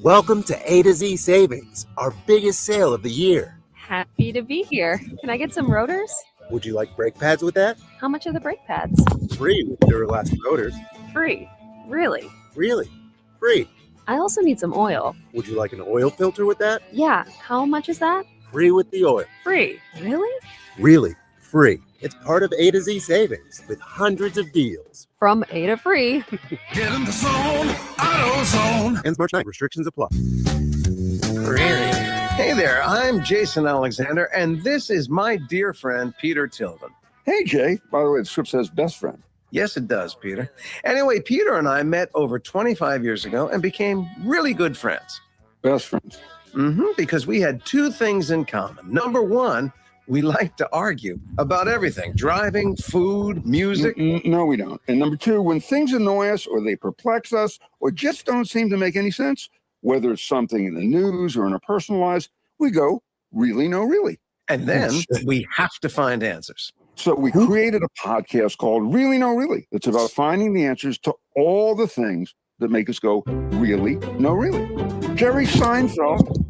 Welcome to A to Z Savings, our biggest sale of the year. Happy to be here. Can I get some rotors? Would you like brake pads with that? How much are the brake pads? Free with Duralast rotors. Free. Really? Really? Free. I also need some oil. Would you like an oil filter with that? Yeah. How much is that? Free with the oil. Free. Really? Really? Free. It's part of A to Z Savings with hundreds of deals. From A to free. Get in the zone, AutoZone. Ends March 9th. Restrictions apply. Hey there, I'm Jason Alexander, and this is my dear friend, Peter Tilden. Hey, Jay. By the way, the script says best friend. Yes, it does, Peter. Anyway, Peter and I met over 25 years ago and became really good friends. Best friends. Because we had two things in common. Number one, we like to argue about everything, driving, food, music. No, we don't. And number two, when things annoy us or they perplex us or just don't seem to make any sense, whether it's something in the news or in our personal lives, we go, really, no, really. And then we have to find answers. So we created a podcast called Really, No, Really. It's about finding the answers to all the things that make us go, really, no, really. Jerry Seinfeld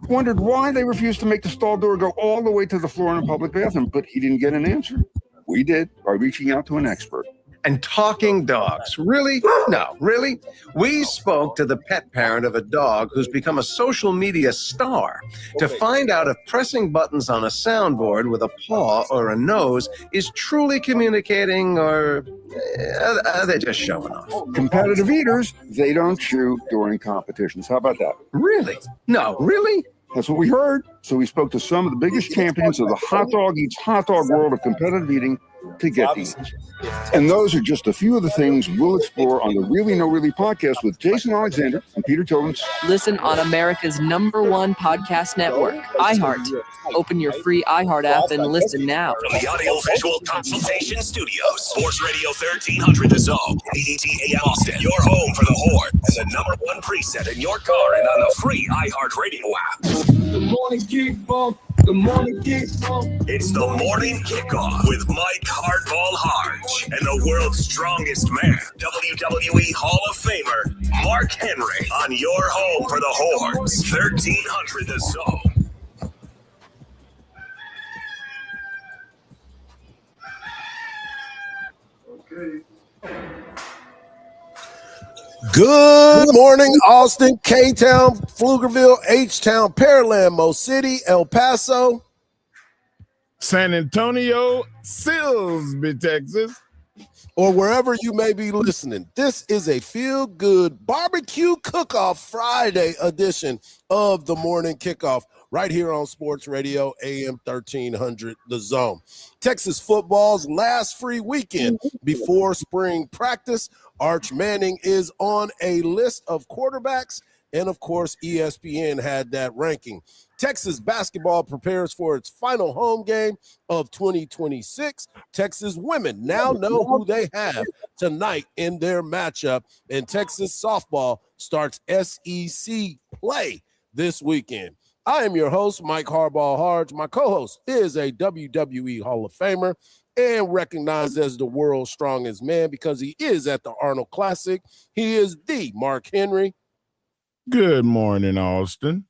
wondered why they refused to make the stall door go all the way to the floor in a public bathroom, but he didn't get an answer. We did by reaching out to an expert. And talking dogs. Really? No, really? We spoke to the pet parent of a dog who's become a social media star to find out if pressing buttons on a soundboard with a paw or a nose is truly communicating, or are they just showing off? Competitive eaters, they don't chew during competitions. How about that? Really? No, really? That's what we heard. So we spoke to some of the biggest champions of the hot dog eats hot dog world of competitive eating to get the answer. And those are just a few of the things we'll explore on the Really No Really podcast with Jason Alexander and Peter Tilden. Listen on America's #1 podcast network, iHeart. Open your free iHeart app and listen now. From the Audio Visual Consultation Studios, Sports Radio 1300 The Zone, AET AM Austin, your home for the Horde, and the #1 preset in your car and on the free iHeart Radio app. The morning kickoff. The morning kickoff. It's the morning kickoff with Mike Hardball Hardge and the world's strongest man, WWE Hall of Famer Mark Henry, on your home for the Hordes, 1300 The Zone. Good morning, Austin, K-Town, Pflugerville, H-Town, Pearland, Mo City, El Paso, San Antonio, Silsbee, Texas, or wherever you may be listening. This is a feel-good barbecue cook-off Friday edition of the morning kickoff right here on Sports Radio AM 1300 The Zone. Texas football's last free weekend before spring practice. Arch Manning is on a list of quarterbacks, and of course, ESPN had that ranking. Texas basketball prepares for its final home game of 2026. Texas women now know who they have tonight in their matchup, and Texas softball starts SEC play this weekend. I am your host, Mike Hardball Hardge. My co-host is a WWE Hall of Famer and recognized as the world's strongest man because he is at the Arnold Classic. He is the Mark Henry. Good morning, Austin.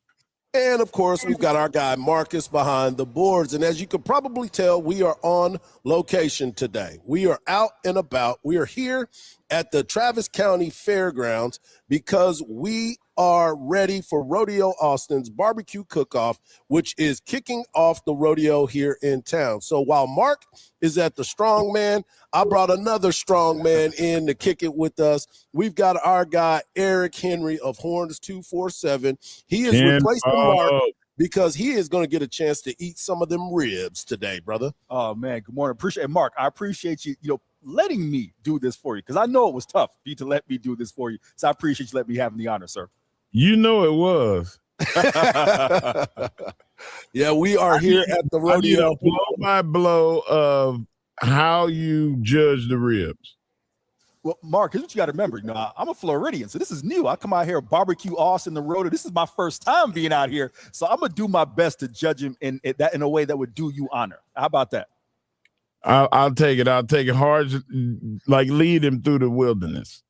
And, of course, we've got our guy Marcus behind the boards. And as you could probably tell, we are on location today. We are out and about. We are here at the Travis County Fairgrounds because we are ready for Rodeo Austin's barbecue cook-off, which is kicking off the rodeo here in town. So while Mark is at the Strongman, I brought another strongman in to kick it with us. We've got our guy Eric Henry of Horns 247. He is replacing Mark because he is going to get a chance to eat some of them ribs today, brother. Oh man, good morning. Appreciate Mark. I appreciate you, letting me do this for you because I know it was tough for you to let me do this for you. So I appreciate you letting me have the honor, sir. You know it was. Yeah, we are here at the rodeo. Blow by blow of how you judge the ribs. Well, Mark, here's what you got to remember. I'm a Floridian, so this is new. I come out here, barbecue Austin the rodeo. This is my first time being out here, so I'm gonna do my best to judge him in a way that would do you honor. How about that? I'll take it. I'll take it hard, like lead him through the wilderness.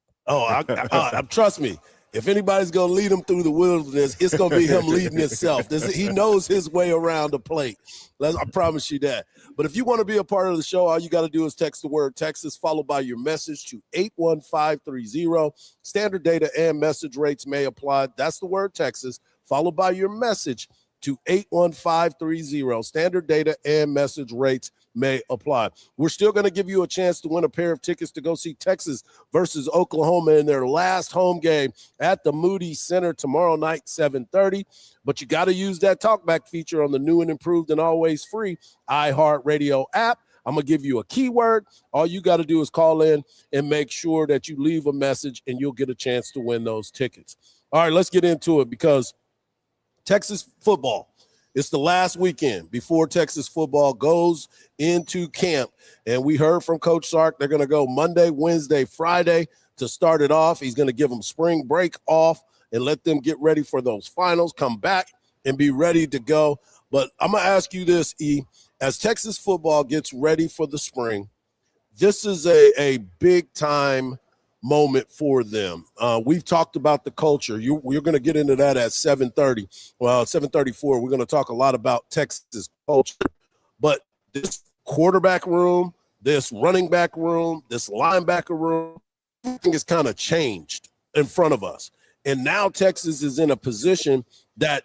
Trust me. If anybody's going to lead him through the wilderness, it's going to be him leading himself. He knows his way around the plate. I promise you that. But if you want to be a part of the show, all you got to do is text the word Texas followed by your message to 81530. Standard data and message rates may apply. That's the word Texas followed by your message to 81530. Standard data and message rates may apply. We're still going to give you a chance to win a pair of tickets to go see Texas versus Oklahoma in their last home game at the Moody Center tomorrow night, 7:30. But you got to use that talkback feature on the new and improved and always free iHeartRadio app. I'm going to give you a keyword. All you got to do is call in and make sure that you leave a message, and you'll get a chance to win those tickets. All right, let's get into it because Texas football, it's the last weekend before Texas football goes into camp. And we heard from Coach Sark, they're going to go Monday, Wednesday, Friday to start it off. He's going to give them spring break off and let them get ready for those finals, come back and be ready to go. But I'm going to ask you this, E, as Texas football gets ready for the spring, this is a big time moment for them. We've talked about the culture. We're going to get into that at 7:30. Well, 7:34, we're going to talk a lot about Texas culture. But this quarterback room, this running back room, this linebacker room, everything has kind of changed in front of us. And now Texas is in a position that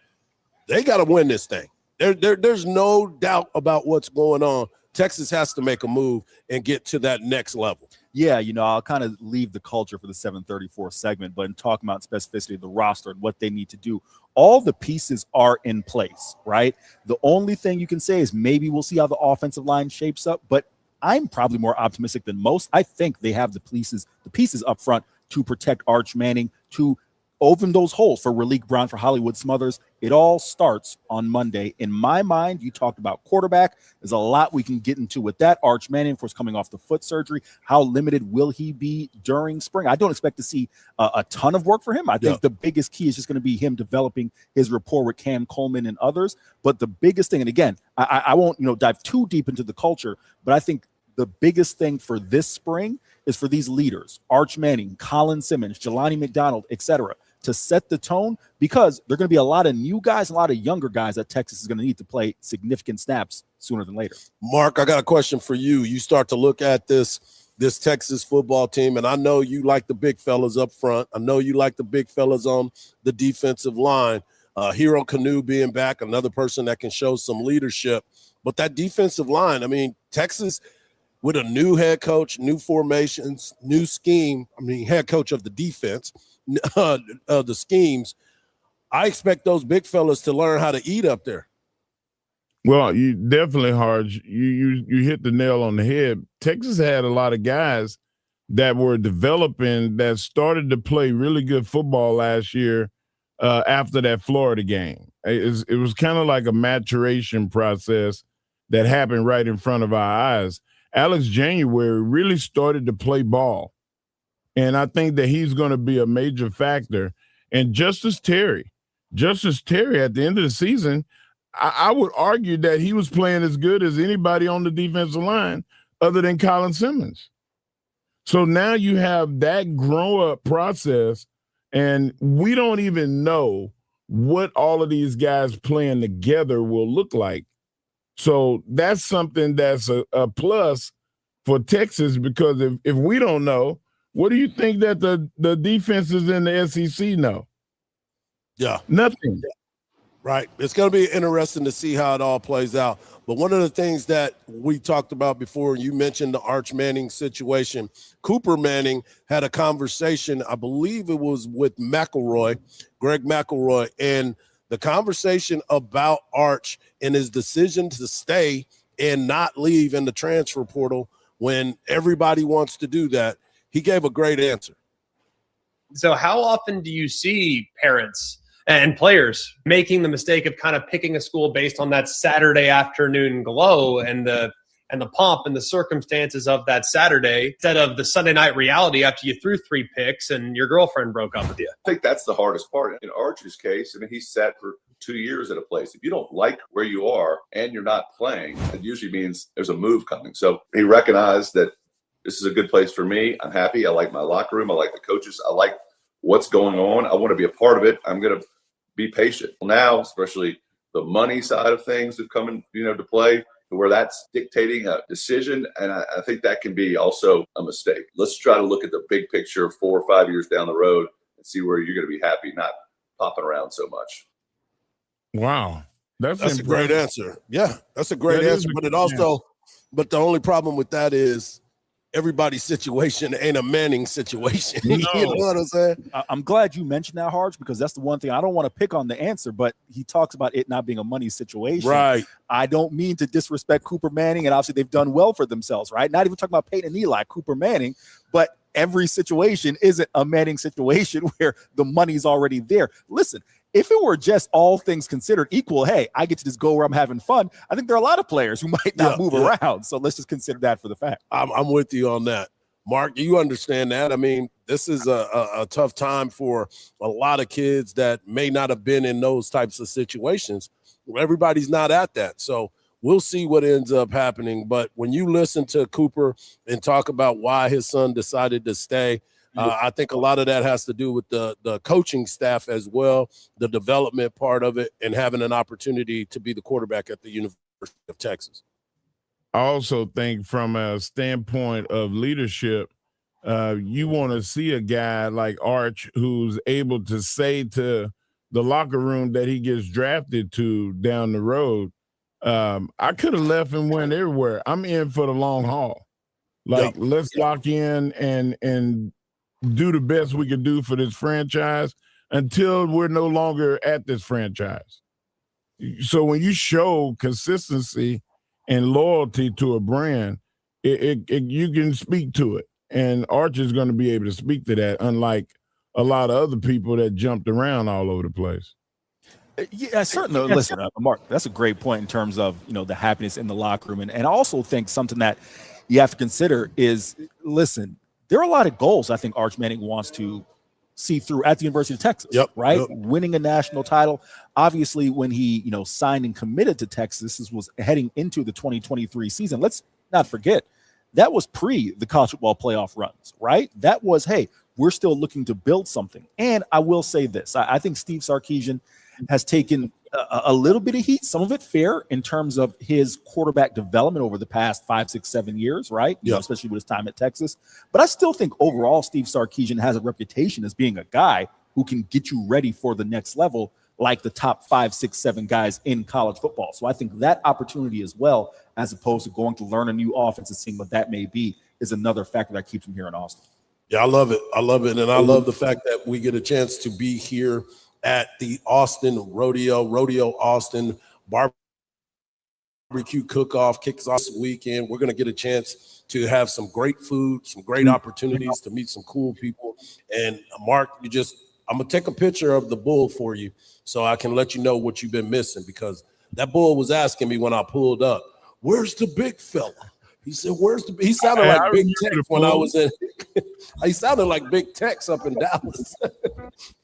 they got to win this thing. There's no doubt about what's going on. Texas has to make a move and get to that next level. Yeah, I'll kind of leave the culture for the 7:34 segment, but in talking about specificity of the roster and what they need to do, all the pieces are in place, right? The only thing you can say is maybe we'll see how the offensive line shapes up, but I'm probably more optimistic than most. I think they have the pieces up front to protect Arch Manning, to open those holes for Raleek Brown, for Hollywood Smothers. It all starts on Monday. In my mind, you talked about quarterback. There's a lot we can get into with that. Arch Manning, of course, coming off the foot surgery. How limited will he be during spring? I don't expect to see a ton of work for him. I think the biggest key is just going to be him developing his rapport with Cam Coleman and others. But the biggest thing, and again, I won't dive too deep into the culture, but I think the biggest thing for this spring is for these leaders, Arch Manning, Colin Simmons, Jelani McDonald, etc., to set the tone, because there are going to be a lot of new guys, a lot of younger guys that Texas is going to need to play significant snaps sooner than later. Mark, I got a question for you. You start to look at this Texas football team, and I know you like the big fellas up front. I know you like the big fellas on the defensive line. Hero Canoe being back, another person that can show some leadership. But that defensive line, I mean, Texas with a new head coach, new formations, new scheme, head coach of the defense, the schemes, I expect those big fellas to learn how to eat up there. Well, you definitely, Hardge, you hit the nail on the head. Texas had a lot of guys that were developing that started to play really good football last year after that Florida game. It was kind of like a maturation process that happened right in front of our eyes. Alex January really started to play ball. And I think that he's going to be a major factor. And Justice Terry at the end of the season, I would argue that he was playing as good as anybody on the defensive line other than Colin Simmons. So now you have that grow-up process, and we don't even know what all of these guys playing together will look like. So that's something that's a plus for Texas, because if we don't know, what do you think that the defenses in the SEC know? Yeah. Nothing. Right. It's going to be interesting to see how it all plays out. But one of the things that we talked about before, you mentioned the Arch Manning situation. Cooper Manning had a conversation, I believe it was with Greg McElroy, and the conversation about Arch and his decision to stay and not leave in the transfer portal when everybody wants to do that. He gave a great answer. So how often do you see parents and players making the mistake of kind of picking a school based on that Saturday afternoon glow and the pomp and the circumstances of that Saturday instead of the Sunday night reality after you threw 3 picks and your girlfriend broke up with you? I think that's the hardest part. In Arch's case, he sat for 2 years at a place. If you don't like where you are and you're not playing, it usually means there's a move coming. So he recognized that this is a good place for me. I'm happy. I like my locker room. I like the coaches. I like what's going on. I want to be a part of it. I'm going to be patient. Now, especially the money side of things have come in, to play, where that's dictating a decision. And I think that can be also a mistake. Let's try to look at the big picture 4 or 5 years down the road and see where you're going to be happy, not popping around so much. Wow. That's a great answer. Yeah, that's a great answer. But the only problem with that is everybody's situation ain't a Manning situation. No. You know what I'm saying? I'm glad you mentioned that, Hardge, because that's the one thing. I don't want to pick on the answer, but he talks about it not being a money situation. Right. I don't mean to disrespect Cooper Manning, and obviously they've done well for themselves, right? Not even talking about Peyton and Eli, Cooper Manning, but every situation isn't a Manning situation where the money's already there. Listen, if it were just all things considered equal, hey, I get to just go where I'm having fun, I think there are a lot of players who might not move around. So let's just consider that for the fact. I'm with you on that. Mark, you understand that? I mean, this is a tough time for a lot of kids that may not have been in those types of situations. Everybody's not at that. So we'll see what ends up happening. But when you listen to Cooper and talk about why his son decided to stay, I think a lot of that has to do with the coaching staff as well, the development part of it, and having an opportunity to be the quarterback at the University of Texas. I also think from a standpoint of leadership, you want to see a guy like Arch who's able to say to the locker room that he gets drafted to down the road, I could have left and went everywhere. I'm in for the long haul. Let's lock in and do the best we can do for this franchise until we're no longer at this franchise. So when you show consistency and loyalty to a brand, you can speak to it. And Arch is going to be able to speak to that, unlike a lot of other people that jumped around all over the place. Yeah, certainly. Listen, Mark, that's a great point in terms of, the happiness in the locker room. And I also think something that you have to consider is, listen, there are a lot of goals I think Arch Manning wants to see through at the University of Texas, right? Yep. Winning a national title. Obviously, when he, signed and committed to Texas, this was heading into the 2023 season. Let's not forget, that was pre the college football playoff runs, right? That was, hey, we're still looking to build something. And I will say this, I think Steve Sarkisian has taken a little bit of heat, some of it fair, in terms of his quarterback development over the past 5, 6, 7 years, right? Especially with his time at Texas. But I still think overall Steve Sarkisian has a reputation as being a guy who can get you ready for the next level, like the top 5, 6, 7 guys in college football. So I think that opportunity as well, as opposed to going to learn a new offense and seeing what that may be, is another factor that keeps him here in Austin. Yeah, I love it. I love it. And I love the fact that we get a chance to be here at the Austin Rodeo Austin Barbecue Cook-Off kicks off this weekend. We're going to get a chance to have some great food, some great opportunities to meet some cool people. And Mark, I'm going to take a picture of the bull for you so I can let you know what you've been missing, because that bull was asking me when I pulled up, where's the big fella? He said, he sounded like Big Tex when I was in. He sounded like Big Tex up in Dallas.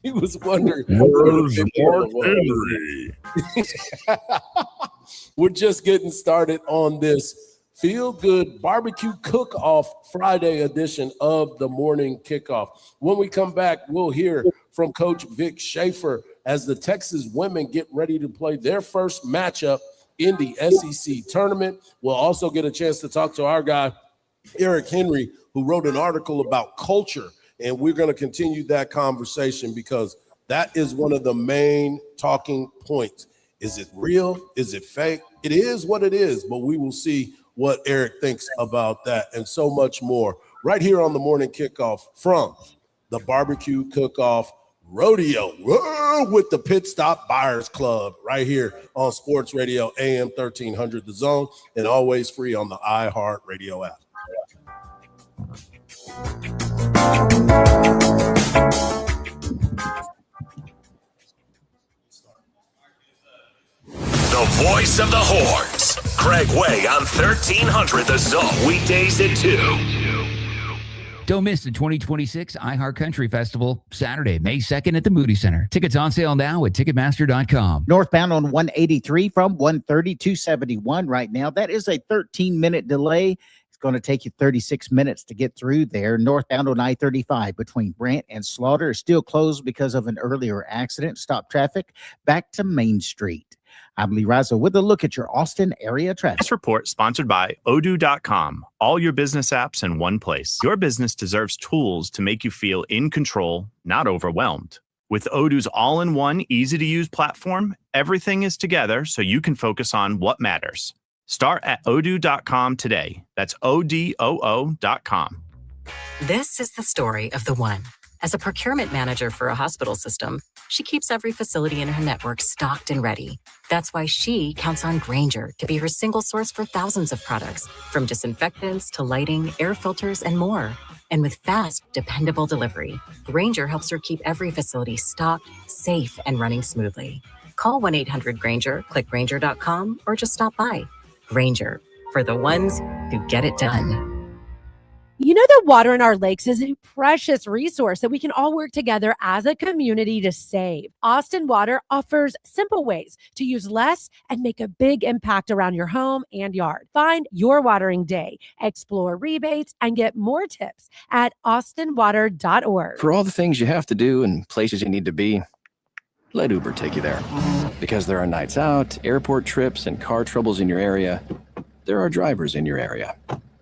He was wondering. Where's Mark Henry? We're just getting started on this Feel Good Barbecue Cook-Off Friday edition of the Morning Kickoff. When we come back, we'll hear from Coach Vic Schaefer as the Texas women get ready to play their first matchup in the SEC tournament. We'll also get a chance to talk to our guy, Eric Henry, who wrote an article about culture. And we're going to continue that conversation because that is one of the main talking points. Is it real? Is it fake? It is what it is, but we will see what Eric thinks about that and so much more right here on the Morning Kickoff from the Barbecue Cook-Off Rodeo with the Pit Stop Buyers Club right here on Sports Radio AM 1300 The Zone, and always free on the iHeartRadio app. The voice of the Horns, Craig Way on 1300 The Zone, weekdays at 2. Don't miss the 2026 iHeart Country Festival, Saturday, May 2nd at the Moody Center. Tickets on sale now at Ticketmaster.com. Northbound on 183 from 130 to 71 right now. That is a 13-minute delay. It's going to take you 36 minutes to get through there. Northbound on I-35 between Brant and Slaughter is still closed because of an earlier accident. Stop traffic back to Main Street. I'm Lee Rizzo with a look at your Austin area traffic. This report sponsored by Odoo.com. All your business apps in one place. Your business deserves tools to make you feel in control, not overwhelmed. With Odoo's all-in-one, easy-to-use platform, everything is together so you can focus on what matters. Start at Odoo.com today. That's ODOO.com. This is the story of the one. As a procurement manager for a hospital system, she keeps every facility in her network stocked and ready. That's why she counts on Grainger to be her single source for thousands of products, from disinfectants to lighting, air filters, and more. And with fast, dependable delivery, Grainger helps her keep every facility stocked, safe, and running smoothly. Call 1-800-GRAINGER, click Grainger.com, or just stop by. Grainger, for the ones who get it done. You know that water in our lakes is a precious resource that we can all work together as a community to save. Austin Water offers simple ways to use less and make a big impact around your home and yard. Find your watering day, explore rebates, and get more tips at austinwater.org. For all the things you have to do and places you need to be, let Uber take you there. Because there are nights out, airport trips, and car troubles in your area, there are drivers in your area.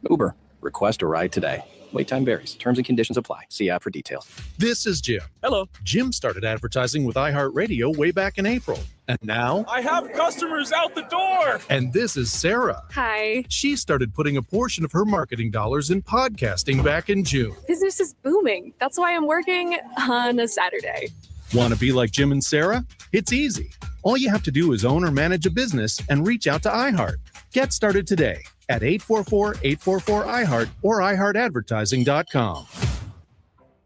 Uber. Request a ride today. Wait time varies. Terms and conditions apply. See app for details. This is Jim. Hello. Jim started advertising with iHeartRadio way back in April. And now I have customers out the door. And this is Sarah. Hi. She started putting a portion of her marketing dollars in podcasting back in June. Business is booming. That's why I'm working on a Saturday. Want to be like Jim and Sarah? It's easy. All you have to do is own or manage a business and reach out to iHeart. Get started today at 844-844-iHeart or iHeartAdvertising.com.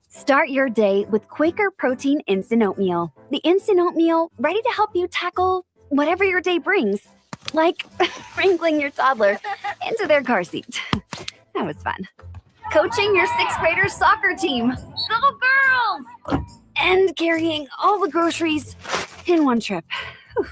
Start your day with Quaker Protein Instant Oatmeal. The instant oatmeal ready to help you tackle whatever your day brings, like wrangling your toddler into their car seat. That was fun. Coaching your 6th graders soccer team. Go girls! And carrying all the groceries in one trip. Whew.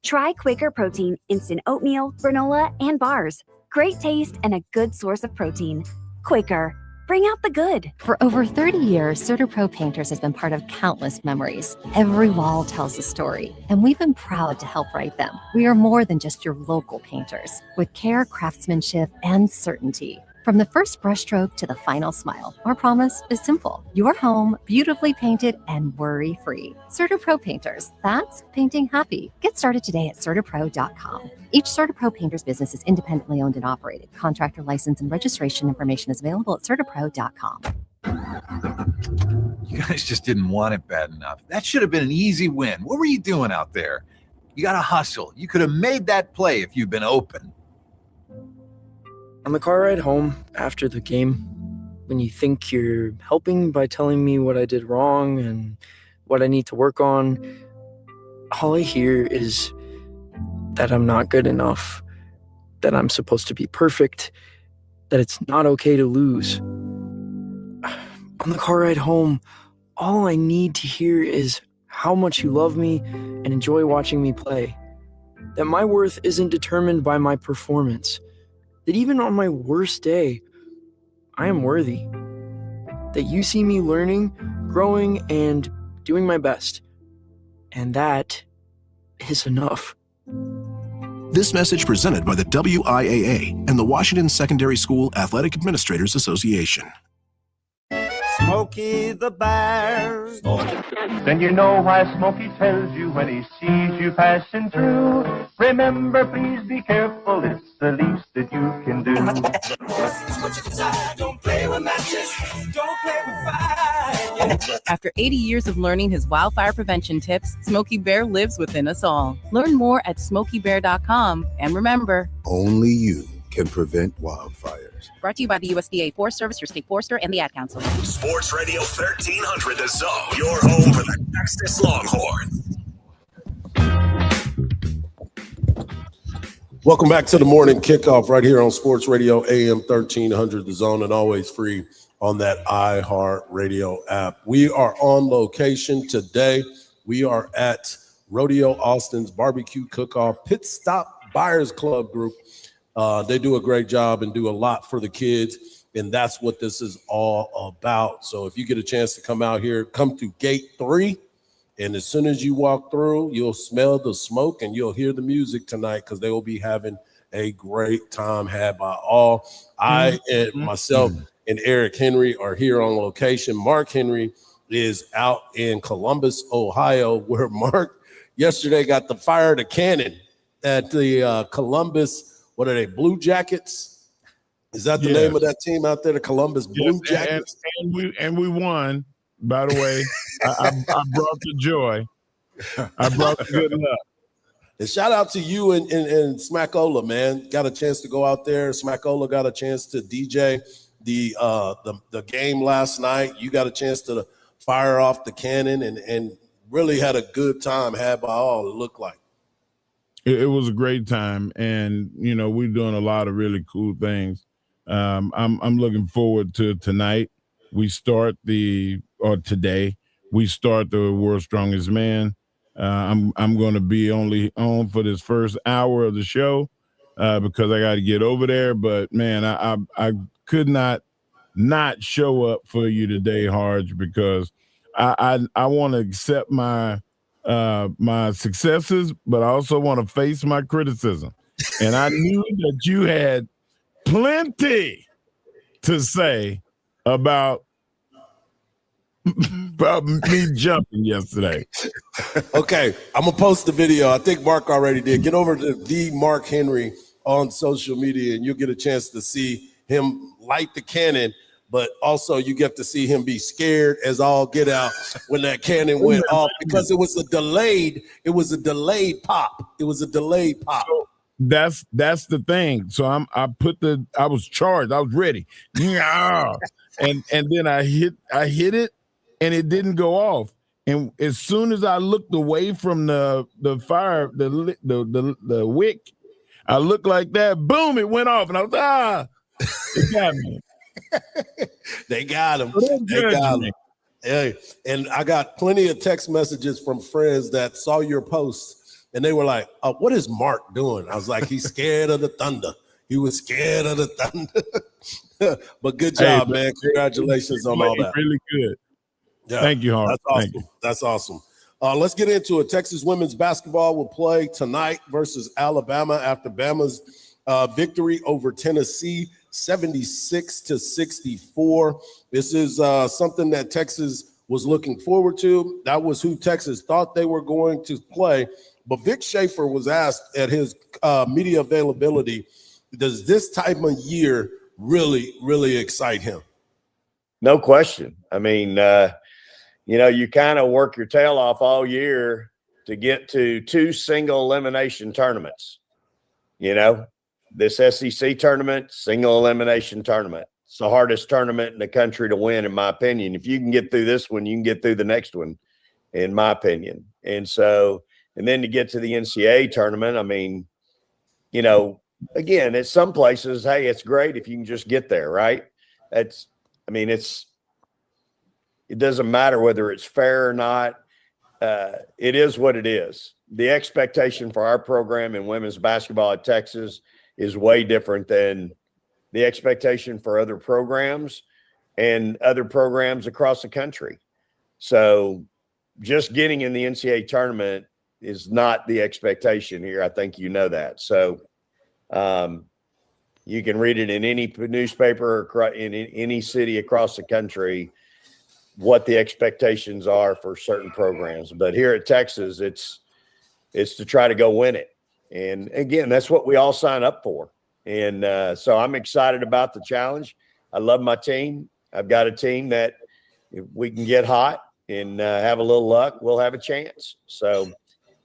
Try Quaker Protein Instant Oatmeal, granola, and bars. Great taste and a good source of protein. Quaker, bring out the good. For over 30 years, CertaPro Painters has been part of countless memories. Every wall tells a story, and we've been proud to help write them. We are more than just your local painters, with care, craftsmanship, and certainty. From the first brushstroke to the final smile, our promise is simple. Your home, beautifully painted and worry-free. CertaPro Painters, that's painting happy. Get started today at CertaPro.com. Each CertaPro Painters business is independently owned and operated. Contractor license and registration information is available at CertaPro.com. You guys just didn't want it bad enough. That should have been an easy win. What were you doing out there? You got to hustle. You could have made that play if you'd been open. On the car ride home after the game, when you think you're helping by telling me what I did wrong and what I need to work on, all I hear is that I'm not good enough, that I'm supposed to be perfect, that it's not okay to lose. On the car ride home, all I need to hear is how much you love me and enjoy watching me play, that my worth isn't determined by my performance, that even on my worst day, I am worthy. That you see me learning, growing, and doing my best. And that is enough. This message presented by the WIAA and the Washington Secondary School Athletic Administrators Association. Smokey the Bear. Then you know why Smokey tells you when he sees you passing through. Remember, please be careful, it's the least that you can do. Don't play with matches, don't play with fire. After 80 years of learning his wildfire prevention tips, Smokey Bear lives within us all. Learn more at SmokeyBear.com. And remember, only you can prevent wildfires. Brought to you by the USDA Forest Service, your state forester, and the Ad Council. Sports Radio 1300 The Zone, your home for the Texas Longhorns. Welcome back to the morning kickoff right here on Sports Radio AM 1300 The Zone, and always free on that iHeart Radio app. We are on location today. We are at Rodeo Austin's Barbecue Cook-Off Pit Stop Buyers Club Group. They do a great job and do a lot for the kids, and that's what this is all about. So if you get a chance to come out here, come through gate 3, and as soon as you walk through, you'll smell the smoke and you'll hear the music tonight because they will be having a great time had by all. I and myself and Eric Henry are here on location. Mark Henry is out in Columbus, Ohio, where Mark yesterday got to fire the cannon at the Columbus, what are they, Blue Jackets? Is that the name of that team out there, the Columbus Blue Jackets? And we won, by the way. I brought the joy. I brought the good luck. And shout out to you and Smackola, man. Got a chance to go out there. Smackola got a chance to DJ the game last night. You got a chance to fire off the cannon and really had a good time had by all, it looked like. It was a great time, and we're doing a lot of really cool things. I'm looking forward to tonight. Today we start the World's Strongest Man. I'm going to be only on for this first hour of the show because I got to get over there. But man, I could not show up for you today, Hardge, because I want to accept my successes, but I also want to face my criticism. And I knew that you had plenty to say about me jumping yesterday. Okay, I'm gonna post the video. I think Mark already did. Get over to the Mark Henry on social media, and you'll get a chance to see him light the cannon. But also, you get to see him be scared as all get out when that cannon went off because it was a delayed pop. It was a delayed pop. So that's the thing. So I was charged. I was ready. Yeah. And then I hit it, and it didn't go off. And as soon as I looked away from the fire, the wick, I looked like that. Boom! It went off, and I was it got me. They got him. They got him. Hey, and I got plenty of text messages from friends that saw your post, and they were like, "What is Mark doing?" I was like, "He's scared of the thunder. He was scared of the thunder." But good job, man. Congratulations on all that. Really good. Yeah, thank you, Hart. That's awesome. That's awesome. Let's get into it. Texas women's basketball will play tonight versus Alabama after Bama's victory over Tennessee, 76-64. This is something that Texas was looking forward to. That was who Texas thought they were going to play. But Vic Schaefer was asked at his media availability, does this time of year really, really excite him? No question. I mean, you kind of work your tail off all year to get to 2 single elimination tournaments. This SEC tournament, single elimination tournament. It's the hardest tournament in the country to win, in my opinion. If you can get through this one, you can get through the next one, in my opinion. And then to get to the NCAA tournament, I mean, again, at some places, hey, it's great if you can just get there, right? It doesn't matter whether it's fair or not. It is what it is. The expectation for our program in women's basketball at Texas is way different than the expectation for other programs and other programs across the country. So just getting in the NCAA tournament is not the expectation here. I think you know that. So you can read it in any newspaper or in any city across the country what the expectations are for certain programs. But here at Texas, it's to try to go win it. And again, that's what we all sign up for. And so I'm excited about the challenge. I love my team. I've got a team that if we can get hot and have a little luck, we'll have a chance. So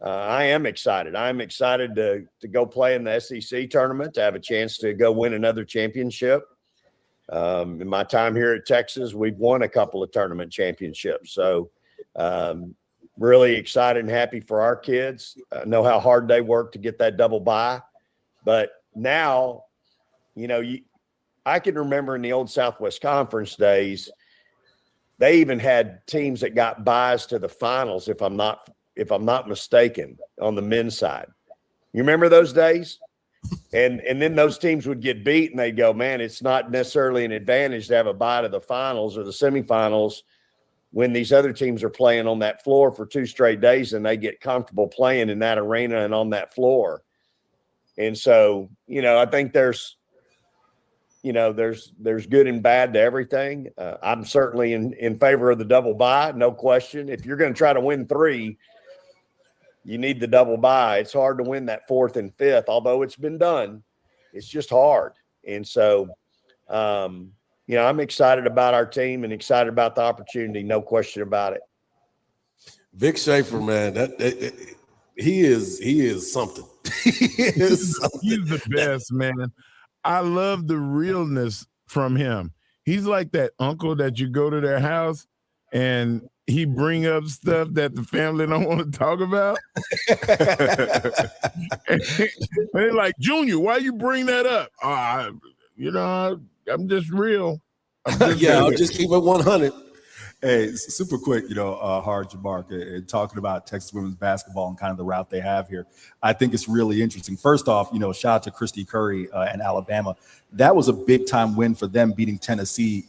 I am excited. I'm excited to go play in the SEC tournament, to have a chance to go win another championship. In my time here at Texas, we've won a couple of tournament championships. So really excited and happy for our kids. I know how hard they work to get that double bye. But now, I can remember in the old Southwest Conference days, they even had teams that got byes to the finals, if I'm not mistaken, on the men's side. You remember those days? And then those teams would get beat, and they'd go, man, it's not necessarily an advantage to have a bye to the finals or the semifinals when these other teams are playing on that floor for 2 straight days and they get comfortable playing in that arena and on that floor. And so, I think there's good and bad to everything. I'm certainly in favor of the double bye, no question. If you're going to try to win 3, you need the double bye. It's hard to win that 4th and 5th, although it's been done. It's just hard. And so, I'm excited about our team and excited about the opportunity, no question about it. Vic Schaefer, man, he is something. He's the best, man. I love the realness from him. He's like that uncle that you go to their house and he bring up stuff that the family don't want to talk about. And they're like, Junior, why you bring that up? I'm just real. I'll just keep it 100. Hey, super quick, Hardge, Mark, and talking about Texas women's basketball and kind of the route they have here. I think it's really interesting. First off, shout out to Christy Curry and Alabama. That was a big time win for them beating Tennessee,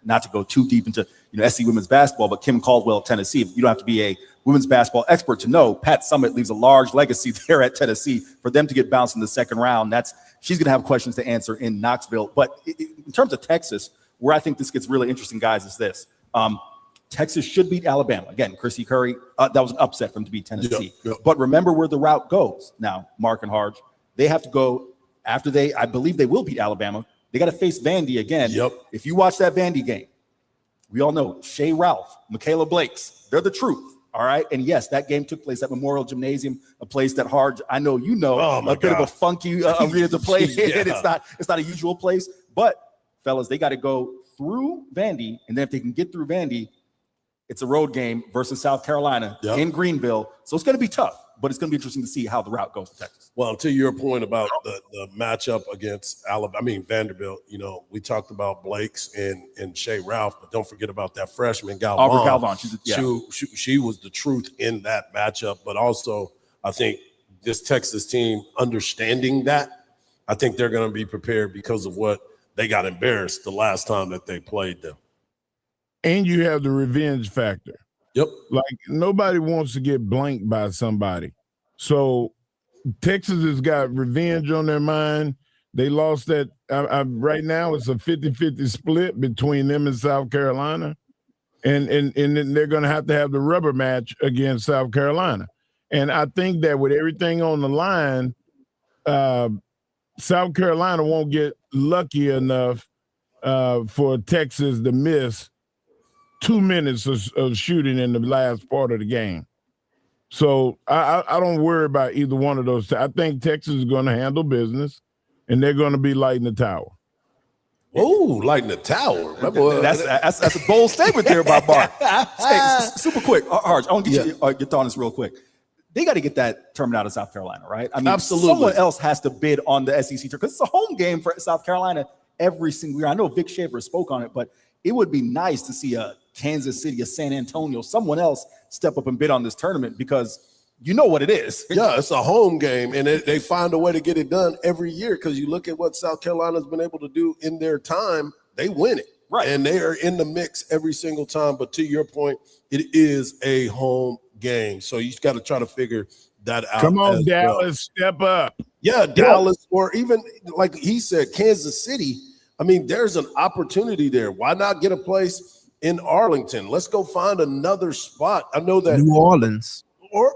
not to go too deep into, SC women's basketball, but Kim Caldwell, Tennessee. You don't have to be a women's basketball expert to know Pat Summitt leaves a large legacy there at Tennessee. For them to get bounced in the second round, she's going to have questions to answer in Knoxville. But in terms of Texas, where I think this gets really interesting, guys, is this. Texas should beat Alabama. Again, Chrissy Curry, that was an upset for them to beat Tennessee. Yep. But remember where the route goes. Now, Mark and Hardge, they have to go after I believe they will beat Alabama. They got to face Vandy again. Yep. If you watch that Vandy game, we all know Shea Ralph, Michaela Blakes, they're the truth. All right. And yes, that game took place at Memorial Gymnasium, a place that Hardge, I know a bit of a funky arena to play in. Yeah. It's not a usual place. But fellas, they got to go through Vandy, and then if they can get through Vandy, it's a road game versus South Carolina in Greenville. So it's going to be tough, but it's going to be interesting to see how the route goes to Texas. Well, to your point about the matchup against Vanderbilt, we talked about Blake's and Shea Ralph, but don't forget about that freshman Galvan. Aubrey Galvan. She was the truth in that matchup, but also I think this Texas team understanding that, I think they're going to be prepared because of what they got embarrassed the last time that they played them. And you have the revenge factor. Yep. Like nobody wants to get blanked by somebody. So Texas has got revenge on their mind. They lost that. Right now it's a 50-50 split between them and South Carolina. And then they're going to have the rubber match against South Carolina. And I think that with everything on the line, South Carolina won't get lucky enough for Texas to miss 2 minutes of shooting in the last part of the game. So I don't worry about either one of those. I think Texas is going to handle business, and they're going to be lighting the tower. Oh, lighting the tower. That's a bold statement there by Mark. Hey, super quick, Hardge, I want to get your thought on this real quick. They got to get that tournament out of South Carolina, right? I mean, absolutely. Someone else has to bid on the SEC tournament because it's a home game for South Carolina every single year. I know Vic Schaefer spoke on it, but it would be nice to see a Kansas City, a San Antonio, someone else step up and bid on this tournament because you know what it is. Yeah, it's a home game, and they find a way to get it done every year because you look at what South Carolina's been able to do in their time, they win it. Right. And they are in the mix every single time. But to your point, it is a home game. So you got to try to figure that out. Come on, Dallas, step up. Yeah, Dallas, or even like he said, Kansas City. I mean, there's an opportunity there. Why not get a place in Arlington? Let's go find another spot. I know that New Orleans. Or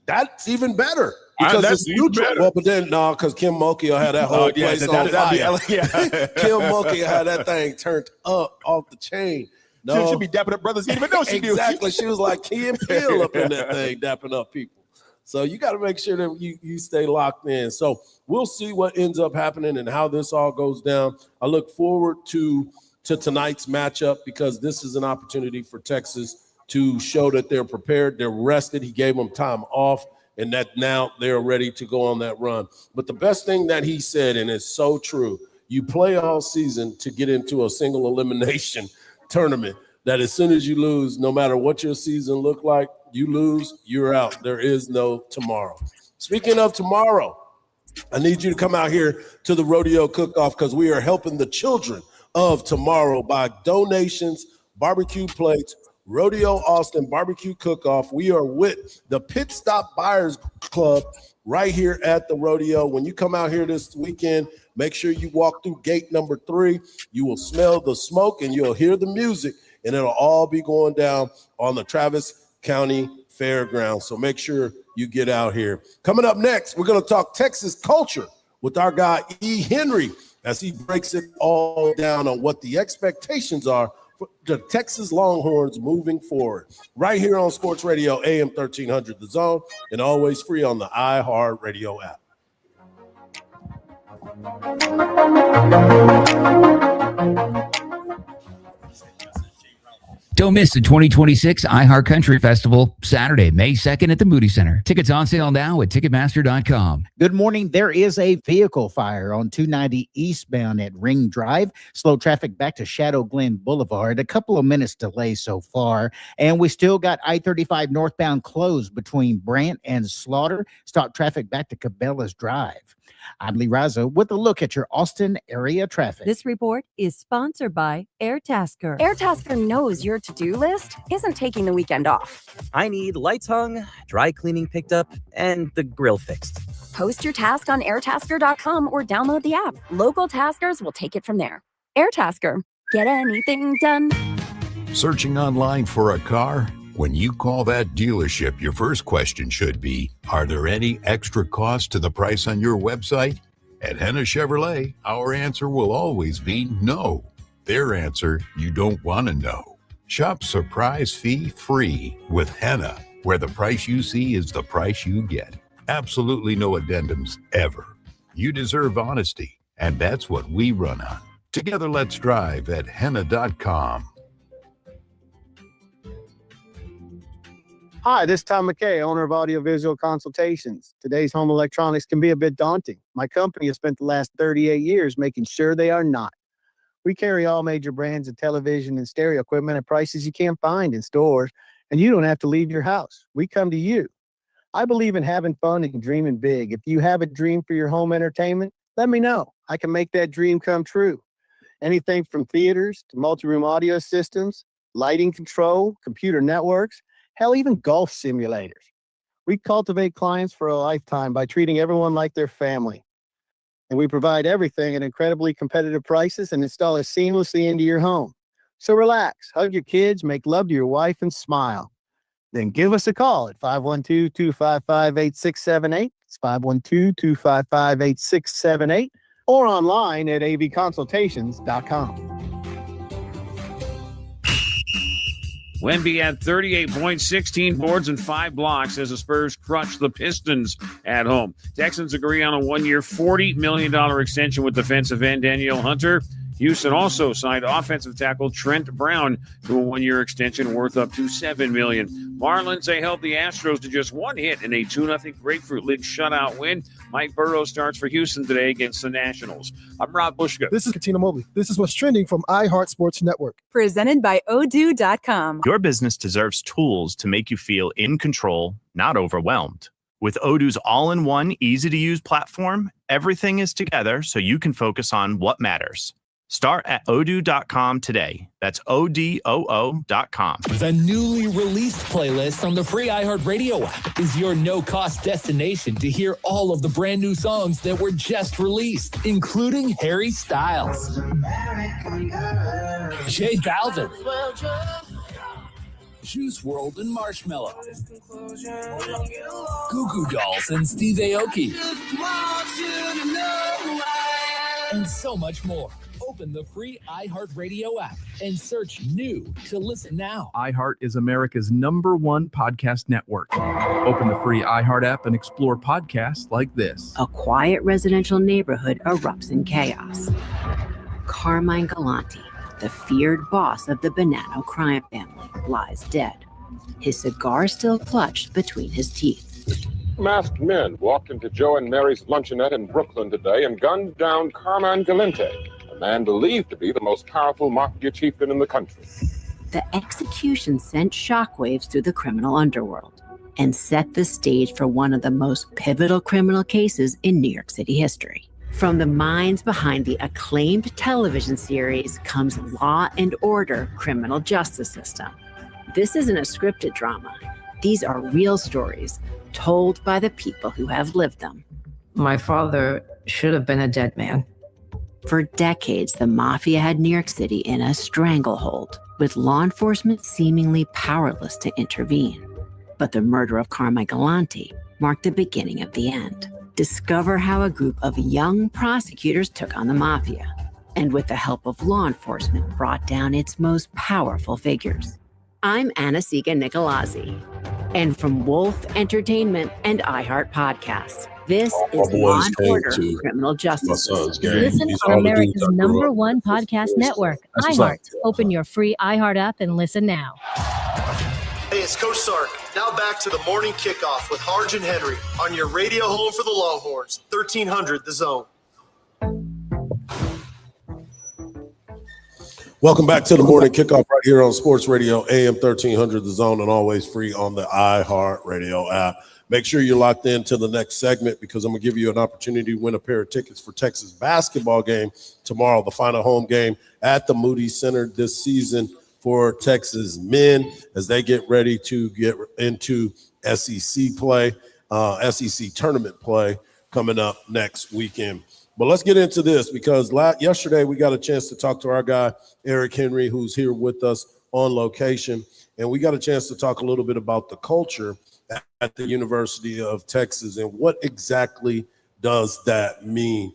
that's even better because it's neutral. Better. Well, but then because Kim Mulkey will have that whole place on fire. Kim Mulkey will have that thing turned up off the chain. No, she should be dapping up brothers. You didn't even know she knew. Exactly. She was like Key and Peele up in that thing, dapping up people. So you got to make sure that you stay locked in. So we'll see what ends up happening and how this all goes down. I look forward to tonight's matchup because this is an opportunity for Texas to show that they're prepared, they're rested. He gave them time off, and that now they're ready to go on that run. But the best thing that he said, and it's so true, you play all season to get into a single elimination tournament that as soon as you lose, no matter what your season look like, you lose, you're out. There is no tomorrow. Speaking of tomorrow, I need you to come out here to the rodeo cook-off because we are helping the children of tomorrow by donations, barbecue plates, Rodeo Austin Barbecue Cook-Off. We are with the Pit Stop Buyers Club right here at the rodeo. When you come out here this weekend, make sure you walk through gate number 3. You will smell the smoke and you'll hear the music, and it'll all be going down on the Travis County Fairgrounds. So make sure you get out here. Coming up next, we're going to talk Texas culture with our guy E. Henry as he breaks it all down on what the expectations are for the Texas Longhorns moving forward. Right here on Sports Radio AM 1300 The Zone, and always free on the iHeartRadio app. Don't miss the 2026 iHeart Country Festival, Saturday, May 2nd at the Moody Center. Tickets on sale now at Ticketmaster.com. Good morning. There is a vehicle fire on 290 eastbound at Ring Drive. Slow traffic back to Shadow Glen Boulevard. A couple of minutes delay so far. And we still got I-35 northbound closed between Brant and Slaughter. Stop traffic back to Cabela's Drive. I'm Lee Rizzo with a look at your Austin area traffic. This report is sponsored by AirTasker. AirTasker knows your to-do list isn't taking the weekend off. I need lights hung, dry cleaning picked up, and the grill fixed. Post your task on airtasker.com or download the app. Local taskers will take it from there. AirTasker. Get anything done. Searching online for a car? When you call that dealership, your first question should be, are there any extra costs to the price on your website? At Henna Chevrolet, our answer will always be no. Their answer, you don't want to know. Shop surprise fee free with Henna, where the price you see is the price you get. Absolutely no addendums ever. You deserve honesty, and that's what we run on. Together, let's drive at henna.com. Hi, this is Tom McKay, owner of Audiovisual Consultations. Today's home electronics can be a bit daunting. My company has spent the last 38 years making sure they are not. We carry all major brands of television and stereo equipment at prices you can't find in stores, and you don't have to leave your house. We come to you. I believe in having fun and dreaming big. If you have a dream for your home entertainment, let me know. I can make that dream come true. Anything from theaters to multi-room audio systems, lighting control, computer networks, hell, even golf simulators. We cultivate clients for a lifetime by treating everyone like their family. And we provide everything at incredibly competitive prices and install it seamlessly into your home. So relax, hug your kids, make love to your wife, and smile. Then give us a call at 512-255-8678. It's 512-255-8678 or online at avconsultations.com. Wemby had 38 points, 16 boards, and 5 blocks as the Spurs crushed the Pistons at home. Texans agree on a one-year, $40 million extension with defensive end Danielle Hunter. Houston also signed offensive tackle Trent Brown to a one-year extension worth up to $7 million. Marlins, they held the Astros to just one hit in a 2-0 Grapefruit League shutout win. Mike Burrow starts for Houston today against the Nationals. I'm Rob Bushka. This is Katina Mobley. This is what's trending from iHeart Sports Network. Presented by Odoo.com. Your business deserves tools to make you feel in control, not overwhelmed. With Odoo's all-in-one, easy-to-use platform, everything is together so you can focus on what matters. Start at Odoo.com today. That's ODOO.com. The newly released playlist on the free iHeartRadio app is your no-cost destination to hear all of the brand new songs that were just released, including Harry Styles, J Balvin, Juice WRLD and Marshmello, Goo Goo Dolls and Steve Aoki, and so much more. Open the free iHeartRadio app and search new to listen now. iHeart is America's #1 podcast network. Open the free iHeart app and explore podcasts like this. A quiet residential neighborhood erupts in chaos. Carmine Galante, the feared boss of the Bonanno crime family, lies dead, his cigar still clutched between his teeth. Masked men walked into Joe and Mary's luncheonette in Brooklyn today and gunned down Carmine Galante, a man believed to be the most powerful mafia chieftain in the country. The execution sent shockwaves through the criminal underworld. and set the stage for one of the most pivotal criminal cases in New York City history. From the minds behind the acclaimed television series comes Law and Order: Criminal Justice System. This isn't a scripted drama. These are real stories told by the people who have lived them. My father should have been a dead man. For decades, the mafia had New York City in a stranglehold, with law enforcement seemingly powerless to intervene. But the murder of Carmine Galante marked the beginning of the end. Discover how a group of young prosecutors took on the mafia, and with the help of law enforcement, brought down its most powerful figures. I'm Anna-Siga Nicolazzi, and from Wolf Entertainment and iHeart Podcasts, this is Law and Order: Criminal Justice System. Listen on America's #1 podcast network, iHeart. Open your free iHeart app and listen now. Hey, it's Coach Sark. Now back to the morning kickoff with Hardge and Henry on your radio home for the Longhorns, 1300 The Zone. Welcome back to the morning kickoff right here on Sports Radio AM 1300 The Zone, and always free on the iHeart Radio app. Make sure you're locked in to the next segment, because I'm going to give you an opportunity to win a pair of tickets for Texas basketball game tomorrow, the final home game at the Moody Center this season for Texas men as they get ready to get into SEC play, SEC tournament play coming up next weekend. But let's get into this, because yesterday we got a chance to talk to our guy, Eric Henry, who's here with us on location. And we got a chance to talk a little bit about the culture at the University of Texas and what exactly does that mean.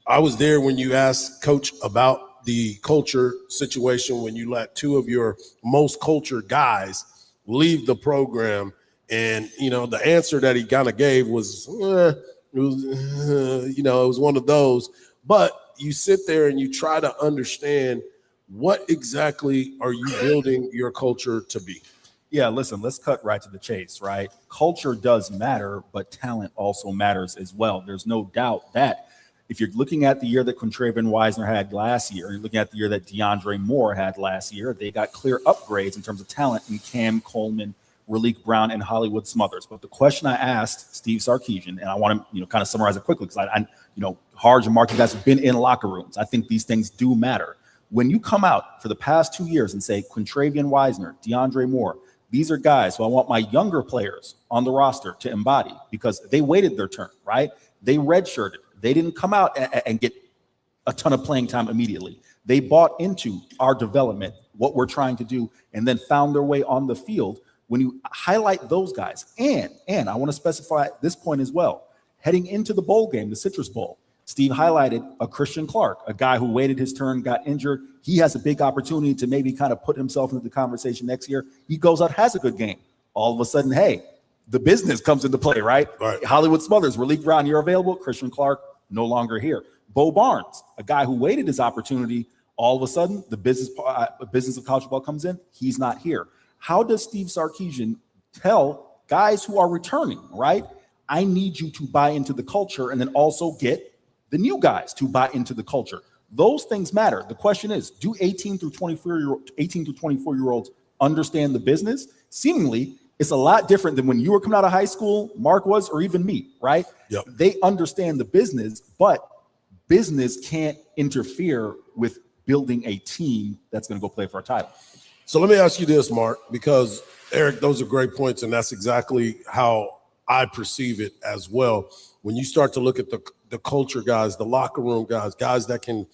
I was there when you asked Coach about the culture situation, when you let two of your most cultured guys leave the program. And, you know, the answer that he kind of gave was, it was one of those. But you sit there and you try to understand, what exactly are you building your culture to be? Yeah, listen, let's cut right to the chase, right? Culture does matter, but talent also matters as well. There's no doubt that if you're looking at the year that Contravian Wisner had last year, you're looking at the year that DeAndre Moore had last year, they got clear upgrades in terms of talent in Cam Coleman, Raleek Brown, and Hollywood Smothers. But the question I asked Steve Sarkisian, and I want to kind of summarize it quickly, because Hardge and Mark, you guys have been in locker rooms. I think these things do matter. When you come out for the past 2 years and say Contravian Wisner, DeAndre Moore, these are guys who I want my younger players on the roster to embody, because they waited their turn, right? They redshirted. They didn't come out and get a ton of playing time immediately. They bought into our development, what we're trying to do, and then found their way on the field. When you highlight those guys, and I want to specify at this point as well, heading into the bowl game, the Citrus Bowl, Steve highlighted a Christian Clark, a guy who waited his turn, got injured. He has a big opportunity to maybe kind of put himself into the conversation next year. He goes out, has a good game. All of a sudden, hey, the business comes into play, right? Hollywood Smothers, Raleek Brown, you're available. Christian Clark, no longer here. Bo Barnes, a guy who waited his opportunity. All of a sudden, the business of college football comes in. He's not here. How does Steve Sarkisian tell guys who are returning, right? I need you to buy into the culture, and then also get the new guys to buy into the culture. Those things matter. The question is, do 18 through 24-year-olds understand the business? Seemingly, it's a lot different than when you were coming out of high school, Mark was, or even me, right? Yep. They understand the business, but business can't interfere with building a team that's going to go play for a title. So let me ask you this, Mark, because Eric, those are great points, and that's exactly how I perceive it as well. When you start to look at the culture guys, the locker room guys that can,